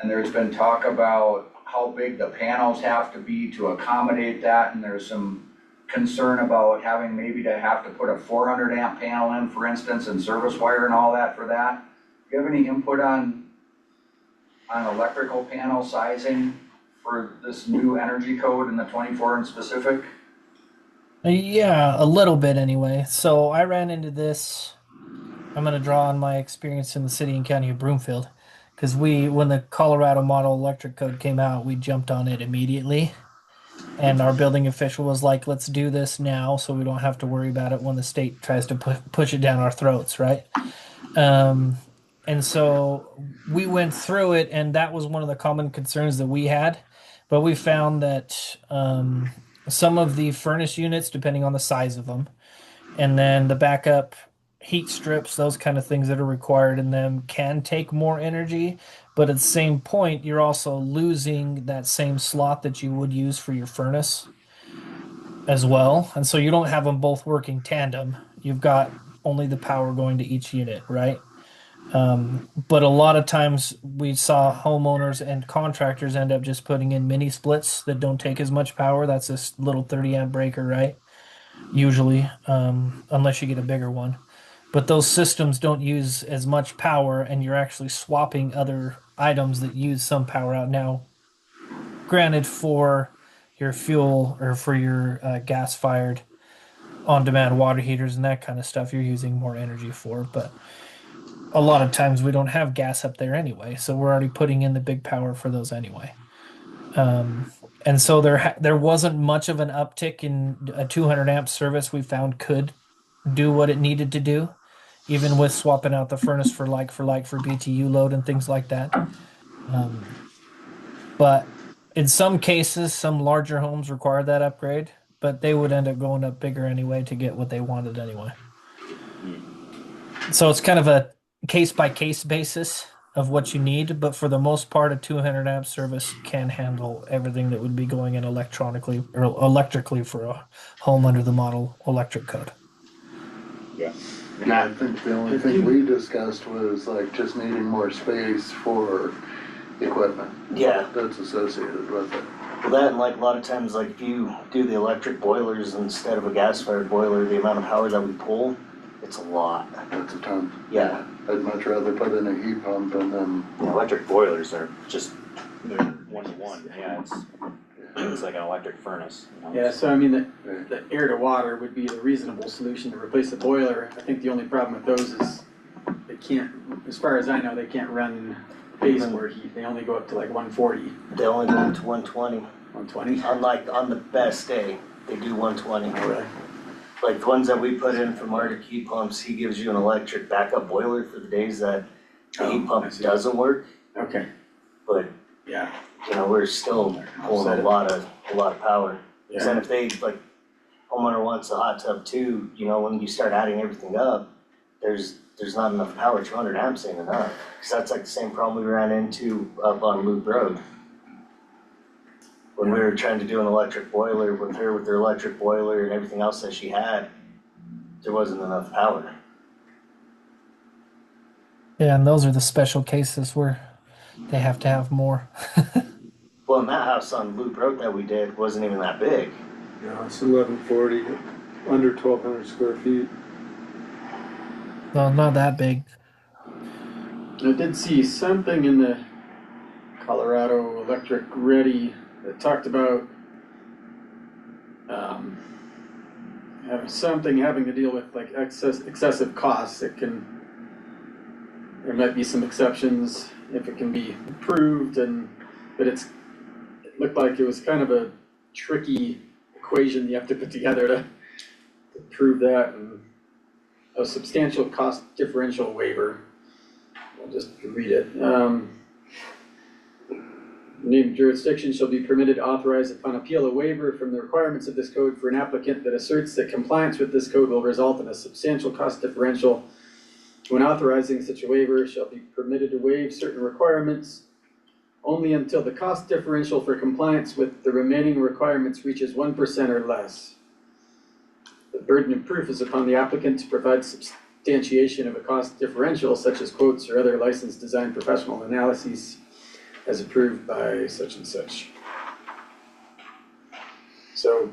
And there's been talk about how big the panels have to be to accommodate that, and there's some concern about having maybe to have to put a 400 amp panel in, for instance, and service wire and all that for that. Do you have any input on electrical panel sizing for this new energy code in the 24 in specific? Yeah, a little bit anyway. So I ran into this. I'm going to draw on my experience in the city and county of Broomfield, because when the Colorado Model Electric Code came out, we jumped on it immediately. And our building official was like, let's do this now so we don't have to worry about it when the state tries to push it down our throats, right? And so we went through it, and that was one of the common concerns that we had. But we found that some of the furnace units, depending on the size of them, and then the backup heat strips, those kind of things that are required in them, can take more energy. But at the same point, you're also losing that same slot that you would use for your furnace as well. And so you don't have them both working tandem. You've got only the power going to each unit, right? But a lot of times we saw homeowners and contractors end up just putting in mini splits that don't take as much power. That's this little 30 amp breaker, right? Usually, unless you get a bigger one. But those systems don't use as much power, and you're actually swapping other items that use some power out. Now, granted, for your fuel or for your gas-fired on-demand water heaters and that kind of stuff, you're using more energy for. But a lot of times we don't have gas up there anyway, so we're already putting in the big power for those anyway. And so there wasn't much of an uptick in a 200 amp service we found could do what it needed to do, even with swapping out the furnace for BTU load and things like that. But in some cases, some larger homes require that upgrade, but they would end up going up bigger anyway to get what they wanted anyway. So it's kind of a case-by-case basis of what you need, but for the most part, a 200 amp service can handle everything that would be going in electronically or electrically for a home under the Model Electric Code. Yeah, I think the only thing we discussed was like just needing more space for equipment. Yeah. That's associated with it. Well, that, and like a lot of times, like if you do the electric boilers instead of a gas-fired boiler, the amount of power that we pull, it's a lot. That's a ton. Yeah. I'd much rather put in a heat pump and then, Electric boilers are just, they're one-to-one, yeah, it's like an electric furnace, you know? Yeah, so I mean, the air to water would be the reasonable solution to replace the boiler. I think the only problem with those is they can't, as far as I know, they can't run baseboard heat. They only go up to like 140. They only go to 120. 120? Unlike on the best day, they do 120. Oh, really? Like the ones that we put in from Arctic Heat Pumps, he gives you an electric backup boiler for the days that the heat I pump see. doesn't work. Okay, But yeah. you know, we're still pulling a lot of power. Cause then if they, like, homeowner wants a hot tub too, you know, when you start adding everything up, there's not enough power. 200 amps ain't enough. Cause that's like the same problem we ran into up on Loop Road. when we were trying to do an electric boiler with her, with her electric boiler and everything else that she had, there wasn't enough power. Yeah, and those are the special cases where they have to have more. Well, and that house on Loop Road that we did wasn't even that big. No, it's 1140, under 1,200 square feet. No, not that big. I did see something in the Colorado Electric Ready that talked about having something having to deal with like excessive costs. There might be some exceptions if it can be improved, but it looked like it was kind of a tricky equation you have to put together to prove that, and a substantial cost differential waiver. I'll just read it. Named jurisdiction shall be permitted to authorize upon appeal a waiver from the requirements of this code for an applicant that asserts that compliance with this code will result in a substantial cost differential. When authorizing such a waiver, shall be permitted to waive certain requirements only until the cost differential for compliance with the remaining requirements reaches 1% or less. The burden of proof is upon the applicant to provide substantiation of a cost differential, such as quotes or other licensed design professional analyses as approved by such and such. So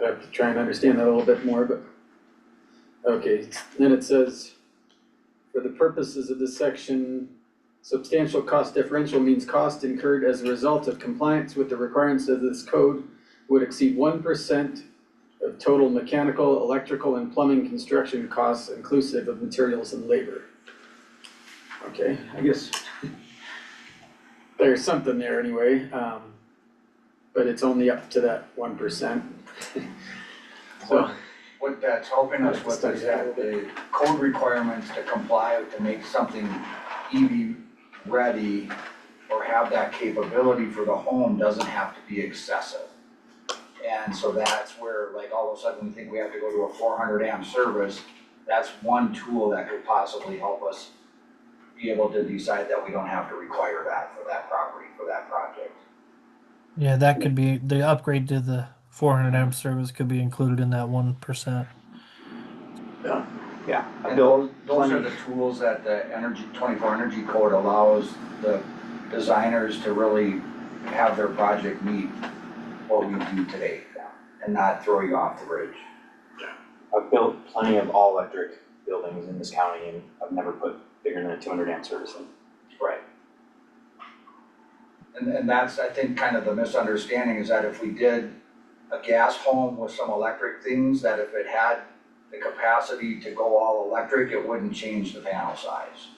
I have to try and understand that a little bit more, but okay. Then it says, for the purposes of this section, substantial cost differential means cost incurred as a result of compliance with the requirements of this code would exceed 1% of total mechanical, electrical, and plumbing construction costs inclusive of materials and labor. Okay, I guess there's something there anyway, but it's only up to that 1%. So What that's helping us with is that the code requirements to comply to make something EV ready or have that capability for the home doesn't have to be excessive. And so that's where, like, all of a sudden we think we have to go to a 400 amp service. That's one tool that could possibly help us be able to decide that we don't have to require that for that property, for that project. Yeah, that could be the upgrade to the 400 amp service could be included in that 1%. Yeah, I And built those are plenty. the tools that the 24 Energy Code allows the designers to really have their project meet what we do today and not throw you off the bridge. I've built plenty of all electric buildings in this county and I've never put bigger than a 200 amp service in. Right. And that's, I think, kind of the misunderstanding is that if we did a gas home with some electric things, that if it had the capacity to go all electric, it wouldn't change the panel size.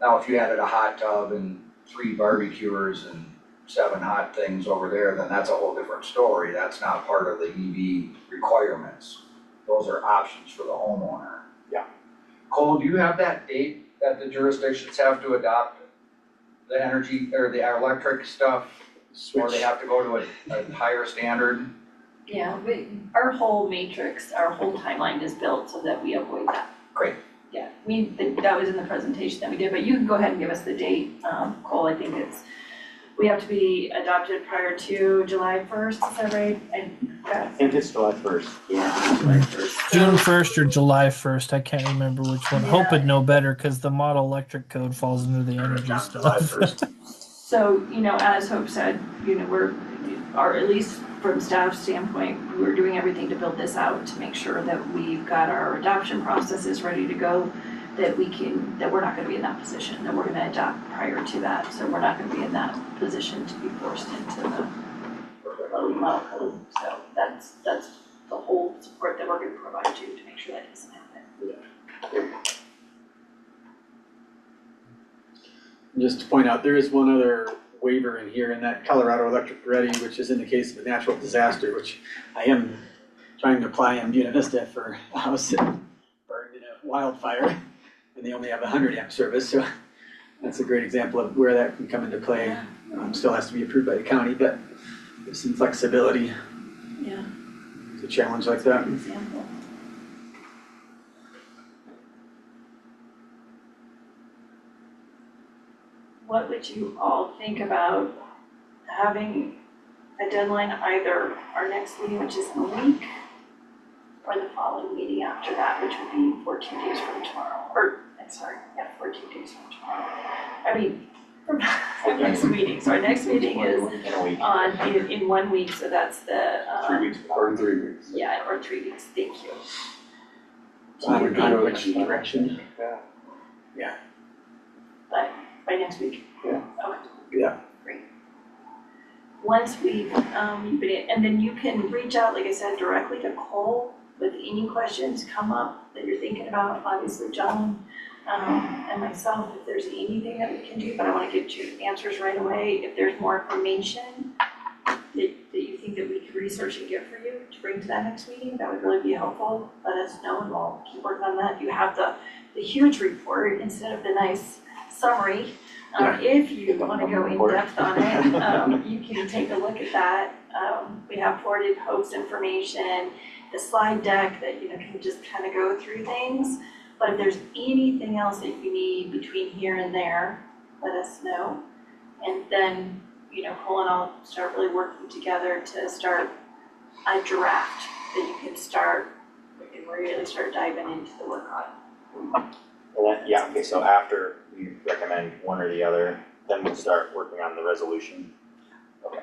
Now, if you added a hot tub and 3 barbecuers and 7 hot things over there, then that's a whole different story. That's not part of the EV requirements. Those are options for the homeowner. Yeah. Cole, do you have that date that the jurisdictions have to adopt the energy or the electric stuff? Or they have to go to a higher standard? Yeah, our whole matrix, our whole timeline is built so that we avoid that. Great. Yeah, that was in the presentation that we did, but you can go ahead and give us the date, Cole. I think we have to be adopted prior to July 1st, is that right? I think it's July 1st. Yeah, July 1st. June 1st or July 1st, I can't remember which one. Yeah. Hope it'd know better because the model electric code falls into the energy July stuff. 1st. So, as Hope said, at least from staff standpoint, we're doing everything to build this out to make sure that we've got our adoption processes ready to go, that we're not gonna be in that position, that we're gonna adopt prior to that, so we're not gonna be in that position to be forced into the model code. So that's the whole support that we're gonna provide you to make sure that doesn't happen. just to point out, there is one other waiver in here in that Colorado Electric Ready, which is in the case of a natural disaster, which I am trying to apply in Buena Vista for a house that burned in a wildfire, and they only have a 100 amp service, so that's a great example of where that can come into play. Still has to be approved by the county, but there's some flexibility Yeah, to challenge like that. example. What would you all think about having a deadline, either our next meeting, which is in a week, or the following meeting after that, which would be 14 days from tomorrow, or, I'm sorry, yeah, 14 days from tomorrow. I mean, from our next meeting, so our next meeting is In a week. in 1 week, so that's the, 3 weeks. Or 3 weeks. yeah, or 3 weeks, thank you. I don't know which direction. But by next week? Yeah. Okay. Yeah. Great. Once we've, you've been in, and then you can reach out, like I said, directly to Cole with any questions come up that you're thinking about, obviously John, and myself, if there's anything that we can do, but I wanna get you answers right away. If there's more information that you think that we could research and get for you to bring to that next meeting, that would really be helpful. Let us know and we'll keep working on that. You have the huge report instead of the nice summary. If you wanna go in depth on it, you can take a look at that. We have forwarded host information, the slide deck that, can just kind of go through things. But if there's anything else that you need between here and there, let us know. And then, Cole and I'll start really working together to start a draft that you can start, we can really start diving into the work on. Well, yeah, okay, so after we recommend one or the other, then we'll start working on the resolution. Okay.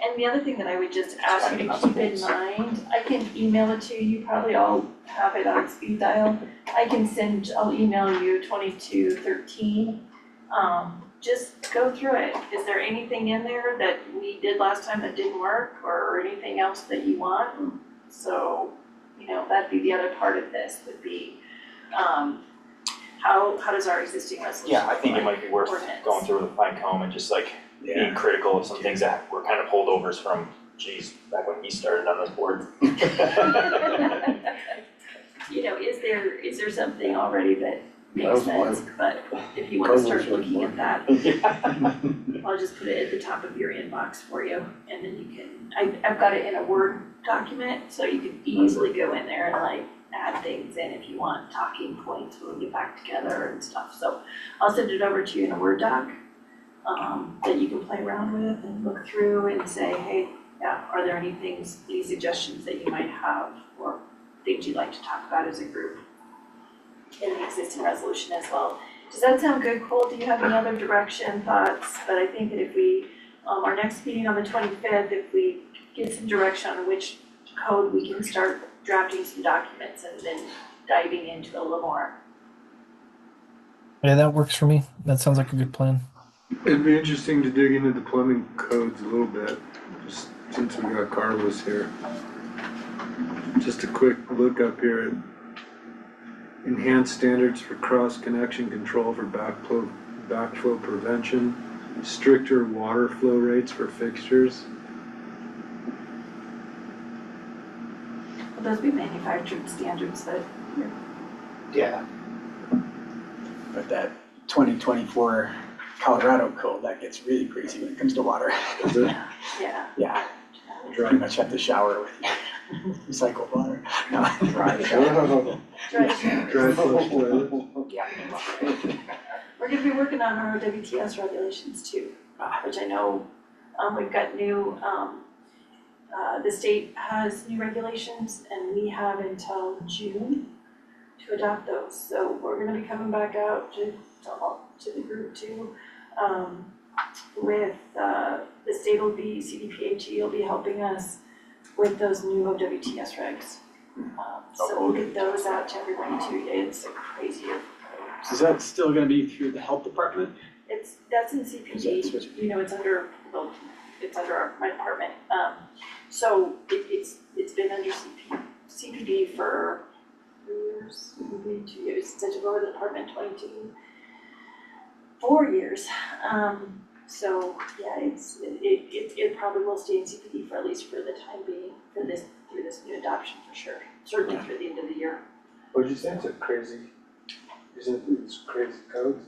And the other thing that I would just ask you to keep in mind, I can email it to you, you probably all have it on speed dial. I'll email you 2213. Just go through it. Is there anything in there that we did last time that didn't work or anything else that you want? So, that'd be the other part of this would be, how does our existing resolution Yeah, I think it look might be worth like? Ordinance. going through with a fine comb and just like being critical of some things that were kind of holdovers from, back when he started on this board. Is there something already that That makes was sense? one. But if you wanna start Probably looking should've at that, I'll just put it at the top of your inbox for you, and then you can, I've got it in a Word document, so you can easily go in there and like add things in if you want talking points when we get back together and stuff. So I'll send it over to you in a Word doc, that you can play around with and look through and say, hey, yeah, are there any suggestions that you might have or things you'd like to talk about as a group in the existing resolution as well? Does that sound good, Cole? Do you have any other direction, thoughts? But I think that if we, our next meeting on the 25th, if we get some direction on which code we can start drafting some documents and then diving into it a little more. Yeah, that works for me. That sounds like a good plan. It'd be interesting to dig into the plumbing codes a little bit, just since we got Carlos here. Just a quick look up here at enhanced standards for cross-connection control for backflow prevention, stricter water flow rates for fixtures. Will those be manufactured standards that Yeah. But that 2024 Colorado code, that gets really crazy when it comes to water. Is it? yeah. Yeah, you pretty much have to shower with recycled water. No. Dry Dry flush toilets. We're gonna be working on our WTS regulations too, which I know, we've got new, the state has new regulations and we have until June to adopt those. So we're gonna be coming back out to the group too, with, the state will be, CDPHE will be helping us with those new WTS regs. So we'll get those out to everybody too. It's crazy. So is that still gonna be through the health department? That's in CPD, it's under, my department. So it's been under CPD for 2 years, since I took over the department, 4 years. So yeah, it probably will stay in CPD for at least for the time being, through this new adoption for sure, certainly through the end of the year. What'd you say, it's crazy codes?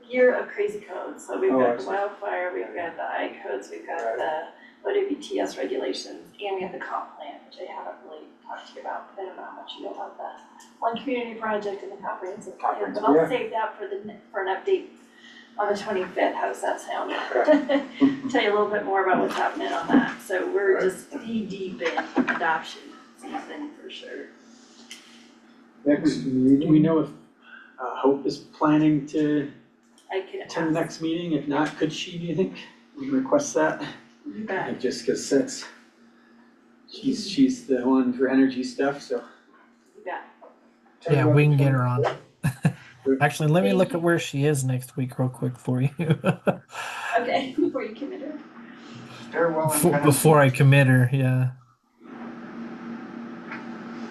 Year of crazy codes, so we've Oh, got I the see. wildfire, we've got the I codes, we've got Right. the OWTS regulations, and we have the comp plan, which I haven't really talked to you about, but I don't know how much you know about that. One community project and the comprehensive plan, but I'll Yeah. save that for an update on the 25th. How's that sound? Tell you a little bit more about what's happening on that. So we're just deep in adoption season for sure. Next Do meeting. we know if Hope is planning to I could attend the next meeting? If not, could she, do you think? We can request that? You bet. Just cause that's, she's the one for energy stuff, so. You bet. Yeah, we can get her on. Actually, let me look at where she is next week real quick for you. Okay, before you commit her. Farewell and Tennessee. Before I commit her, yeah.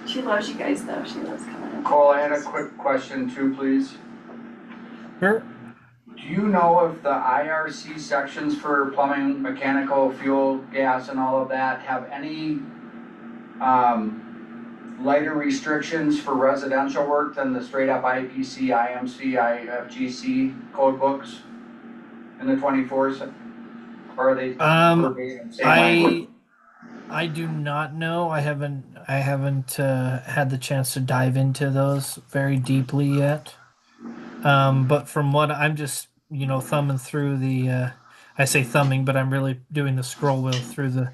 She loves you guys though. She loves coming in. Cole, I had a quick question too, please. Sure. Do you know if the IRC sections for plumbing, mechanical, fuel, gas and all of that have any lighter restrictions for residential work than the straight up IPC, IMC, IFGC code books in the 24s? Or are they verbatim same language? I do not know. I haven't had the chance to dive into those very deeply yet. But from what I'm just, thumbing through the, I say thumbing, but I'm really doing the scroll wheel through the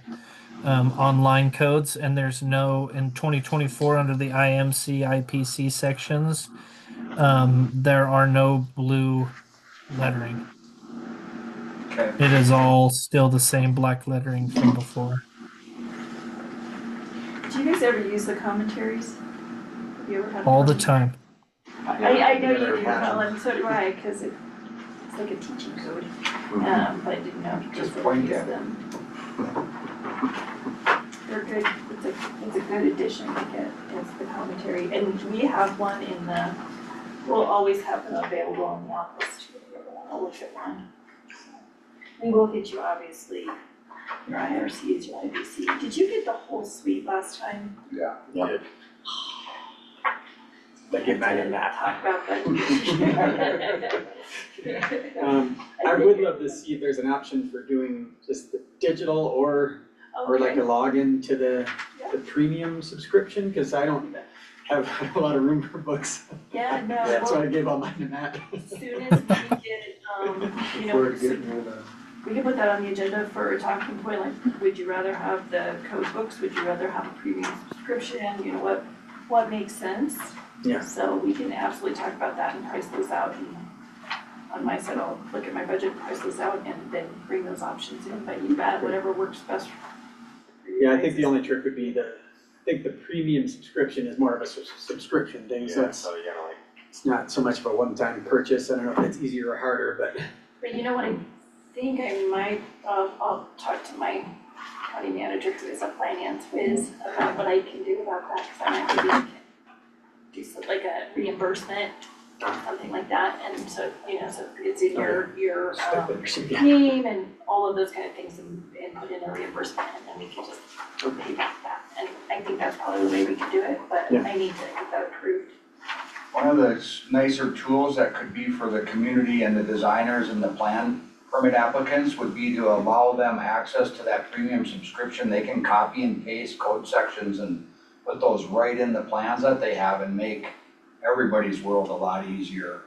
online codes, and there's no, in 2024 under the IMC, IPC sections, there are no blue lettering. Okay. It is all still the same black lettering from before. Do you guys ever use the commentaries? Have you ever had? All the time. I know you do, well, and so do I, because it's like a teaching code. But I didn't know if you Just guys point ever use at it. them. They're good, it's a good addition to get into the commentary, and we have one we'll always have them available in the office too, if you ever wanna look at one. We will get you obviously your IRCs, your IBC. Did you get the whole suite last time? Yeah. Like get back in that. Talk about that. I would love to see if there's an option for doing just the digital or like a login to the premium subscription, cause I don't have a lot of room for books. Yeah, no, That's why well, I gave all mine to Matt. as soon as we get, Before getting rid of. we can put that on the agenda for a talking point, like, would you rather have the code books, would you rather have a premium subscription, what makes sense? Yeah. So we can absolutely talk about that and price those out, and on my side, I'll look at my budget, price those out, and then bring those options in, but you bet, whatever works best for you. Yeah, I think the only trick would be I think the premium subscription is more of a subscription thing, so it's not so much of a one-time purchase. I don't know if it's easier or harder, but. But you know what, I think I might, I'll talk to my county manager who is a finance whiz about what I can do about that, cause I might maybe do some, like a reimbursement, something like that, and so, so it's in your name and all of those kind of things, and put in a reimbursement, and then we can just pay back that, and I think that's probably the way we can do it, but Yeah. I need to get that approved. One of the nicer tools that could be for the community and the designers and the plan permit applicants would be to allow them access to that premium subscription. They can copy and paste code sections and put those right in the plans that they have and make everybody's world a lot easier.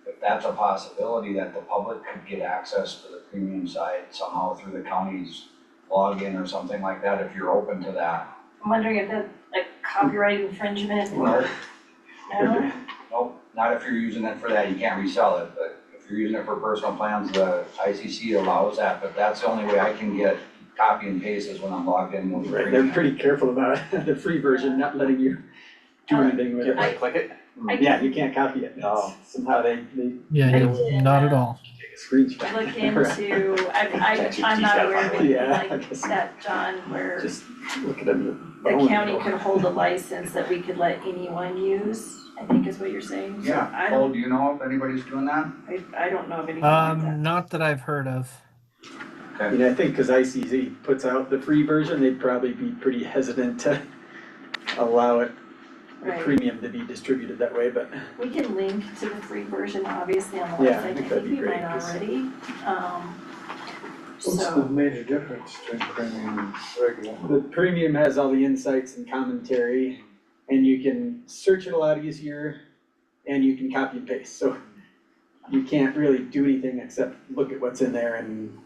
If that's a possibility, that the public could get access to the premium side somehow through the county's login or something like that, if you're open to that. I'm wondering if that's like copyright infringement Well, or, no? Nope, not if you're using it for that, you can't resell it, but if you're using it for personal plans, the ICC allows that, but that's the only way I can get copy and paste is when I'm logged in. with Right, they're Premium. pretty careful about the free version, not letting you do anything with it. Click it? Yeah, you can't copy it. No. Somehow they Yeah, did, not at all. take a screenshot. Look into, I'm not aware of anything Yeah, I like guess. that, John, where Just look at them. the county could hold a license that we could let anyone use, I think is what you're saying. So Yeah, I Cole, don't, do you know if anybody's doing that? I don't know of anything like that. Not that I've heard of. I mean, I think because ICZ puts out the free version, they'd probably be pretty hesitant to allow it, the Right. premium to be distributed that way, but. We can link to the free version, obviously, on the Yeah, I website, I think think that'd be we great, might 'cause- already, What's the so, major difference between premium and regular? The premium has all the insights and commentary, and you can search it a lot easier, and you can copy and paste, so you can't really do anything except look at what's in there and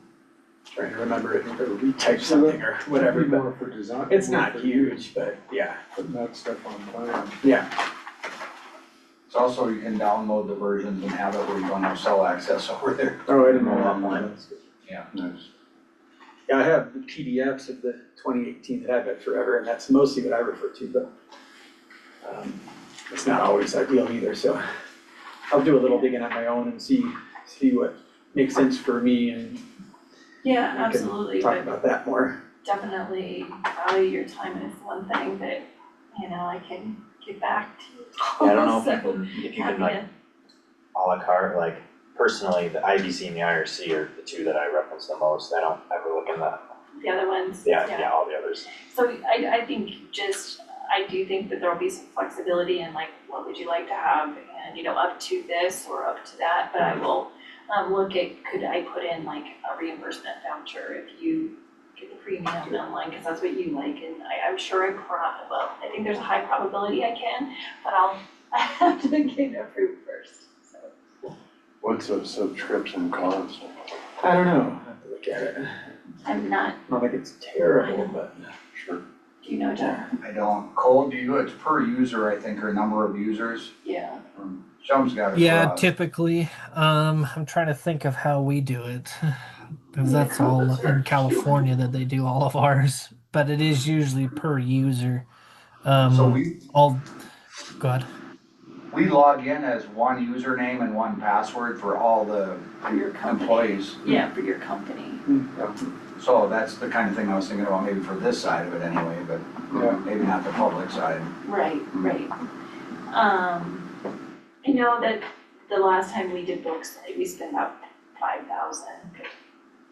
try to remember it or retype something or whatever, That'd be but more for design. it's more not for huge, but yeah, Putting that stuff on plan. yeah. It's also, you can download the versions and have it where you don't have cell access over there. Oh, I didn't know that. Nice. Yeah, I have the PDFs of the 2018 that I've had forever, and that's mostly what I refer to, but it's not always ideal either, so I'll do a little digging on my own and see what makes sense for me, and Yeah, we can absolutely, talk but about that more. definitely value your time, and it's one thing that, you know, I can get back to. Yeah, I don't know if So, you can, happy like, to- a la carte, like, personally, the IBC and the IRC are the two that I reference the most. I don't ever look in The other ones, yeah, all the others. So I think I do think that there'll be some flexibility in like, what would you like to have, and, you know, up to this or up to that, but I will look at, could I put in like a reimbursement voucher if you get the premium online, cause that's what you like, and I'm sure I think there's a high probability I can, but I have to get it approved first, so. What's a subscription cost? I don't know, I have to look at it. I'm not, I don't think it's terrible, but Sure. do you know, Jeff? I don't, Cole, do you, it's per user, I think, or number of users? Yeah. Some's got it. Yeah, typically. I'm trying to think of how we do it, because that's all in California that they do all of ours. But it is usually per user. So we Go ahead. log in as one username and one password for all the For your company. employees. Yeah, for your company. So that's the kind of thing I was thinking about, maybe for this side of it anyway, but Yeah. maybe not the public side. Right. I know that the last time we did books, we spent about 5,000,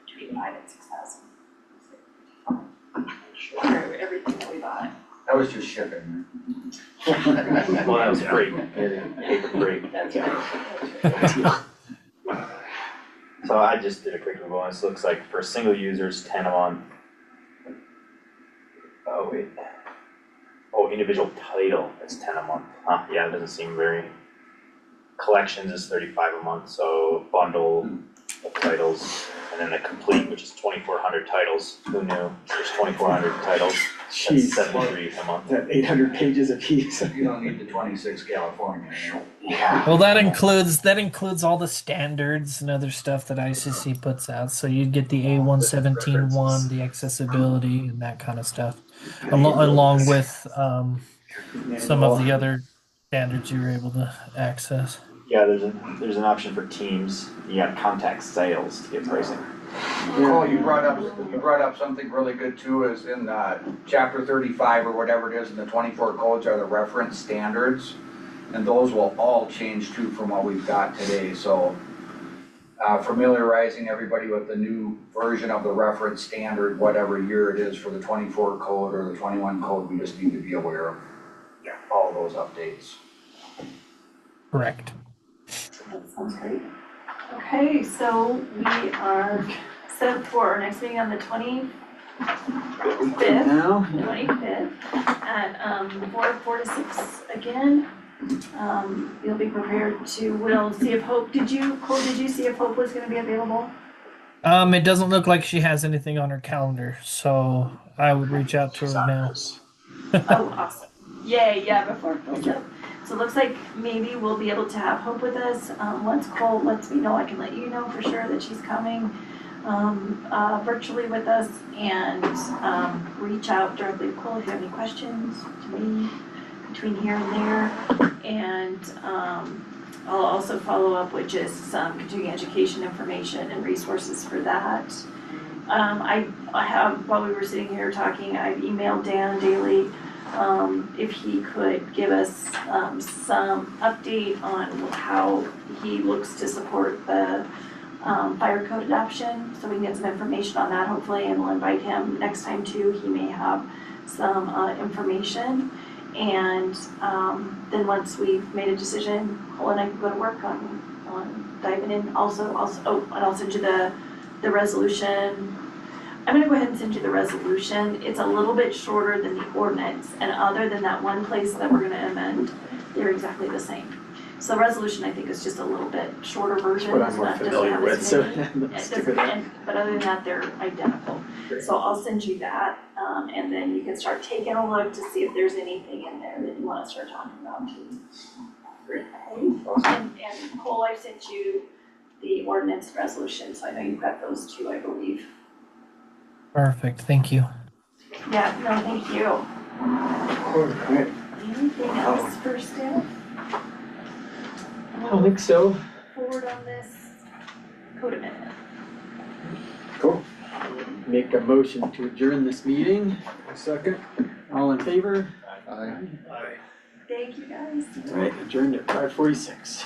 between 5,000 and 6,000. For everything that we bought. That was just shipping. Well, that was free, paper free. That's right. So I just did a quick Google, and this looks like for single users, 10 a month. Oh, wait. Oh, individual title, it's 10 a month. Huh, yeah, it doesn't seem very. Collections is 35 a month, so bundle of titles, and then the complete, which is 2,400 titles. Who knew? There's 2,400 titles. Jeez, That's 73 a month. that 800 pages a piece. You don't need the 26 California. Yeah. Well, that includes all the standards and other stuff that ICC puts out. So you'd get the A117 one, the accessibility, and that kind of stuff, along with some of the other standards you were able to access. Yeah, there's an option for teams. You got contact sales to get pricing. Cole, you brought up something really good too, is in chapter 35 or whatever it is, in the 24 codes are the reference standards. And those will all change too from what we've got today, so familiarizing everybody with the new version of the reference standard, whatever year it is for the 24 code or the 21 code, we just need to be aware of all those updates. Correct. That sounds great. Okay, so we are set for our next meeting on the 25th. Now? 25th at 4 to 6 again. You'll be prepared to, we'll see if Hope, Cole, did you see if Hope was gonna be available? It doesn't look like she has anything on her calendar, so I would reach out to her now. Oh, awesome. Yay, yeah, before it fills up. So it looks like maybe we'll be able to have Hope with us. Once Cole lets me know, I can let you know for sure that she's coming virtually with us, and reach out directly to Cole if you have any questions to me between here and there. And I'll also follow up with just some continuing education information and resources for that. I have, while we were sitting here talking, I've emailed Dan Daly if he could give us some update on how he looks to support the fire code adoption, so we can get some information on that hopefully, and we'll invite him next time too. He may have some information, and then once we've made a decision, Cole and I can go to work on diving in. And I'll send you the resolution. I'm gonna go ahead and send you the resolution. It's a little bit shorter than the ordinance, and other than that one place that we're gonna amend, they're exactly the same. So the resolution, I think, is just a little bit shorter version. What I'm It's more not- doesn't familiar have with, as so many- let's stick with that. But other than that, they're identical. Great. So I'll send you that, and then you can start taking a look to see if there's anything in there that you wanna start talking about too. Great. Okay. And Cole, I sent you the ordinance and resolution, so I know you've got those two, I believe. Perfect, thank you. Yeah, no, thank you. Alright, Anything else for staff? I don't think so. Forward on this code amendment. Cool. Make a motion to adjourn this meeting. Second? All in favor? I Thank you, guys. Alright, adjourned at 5:46.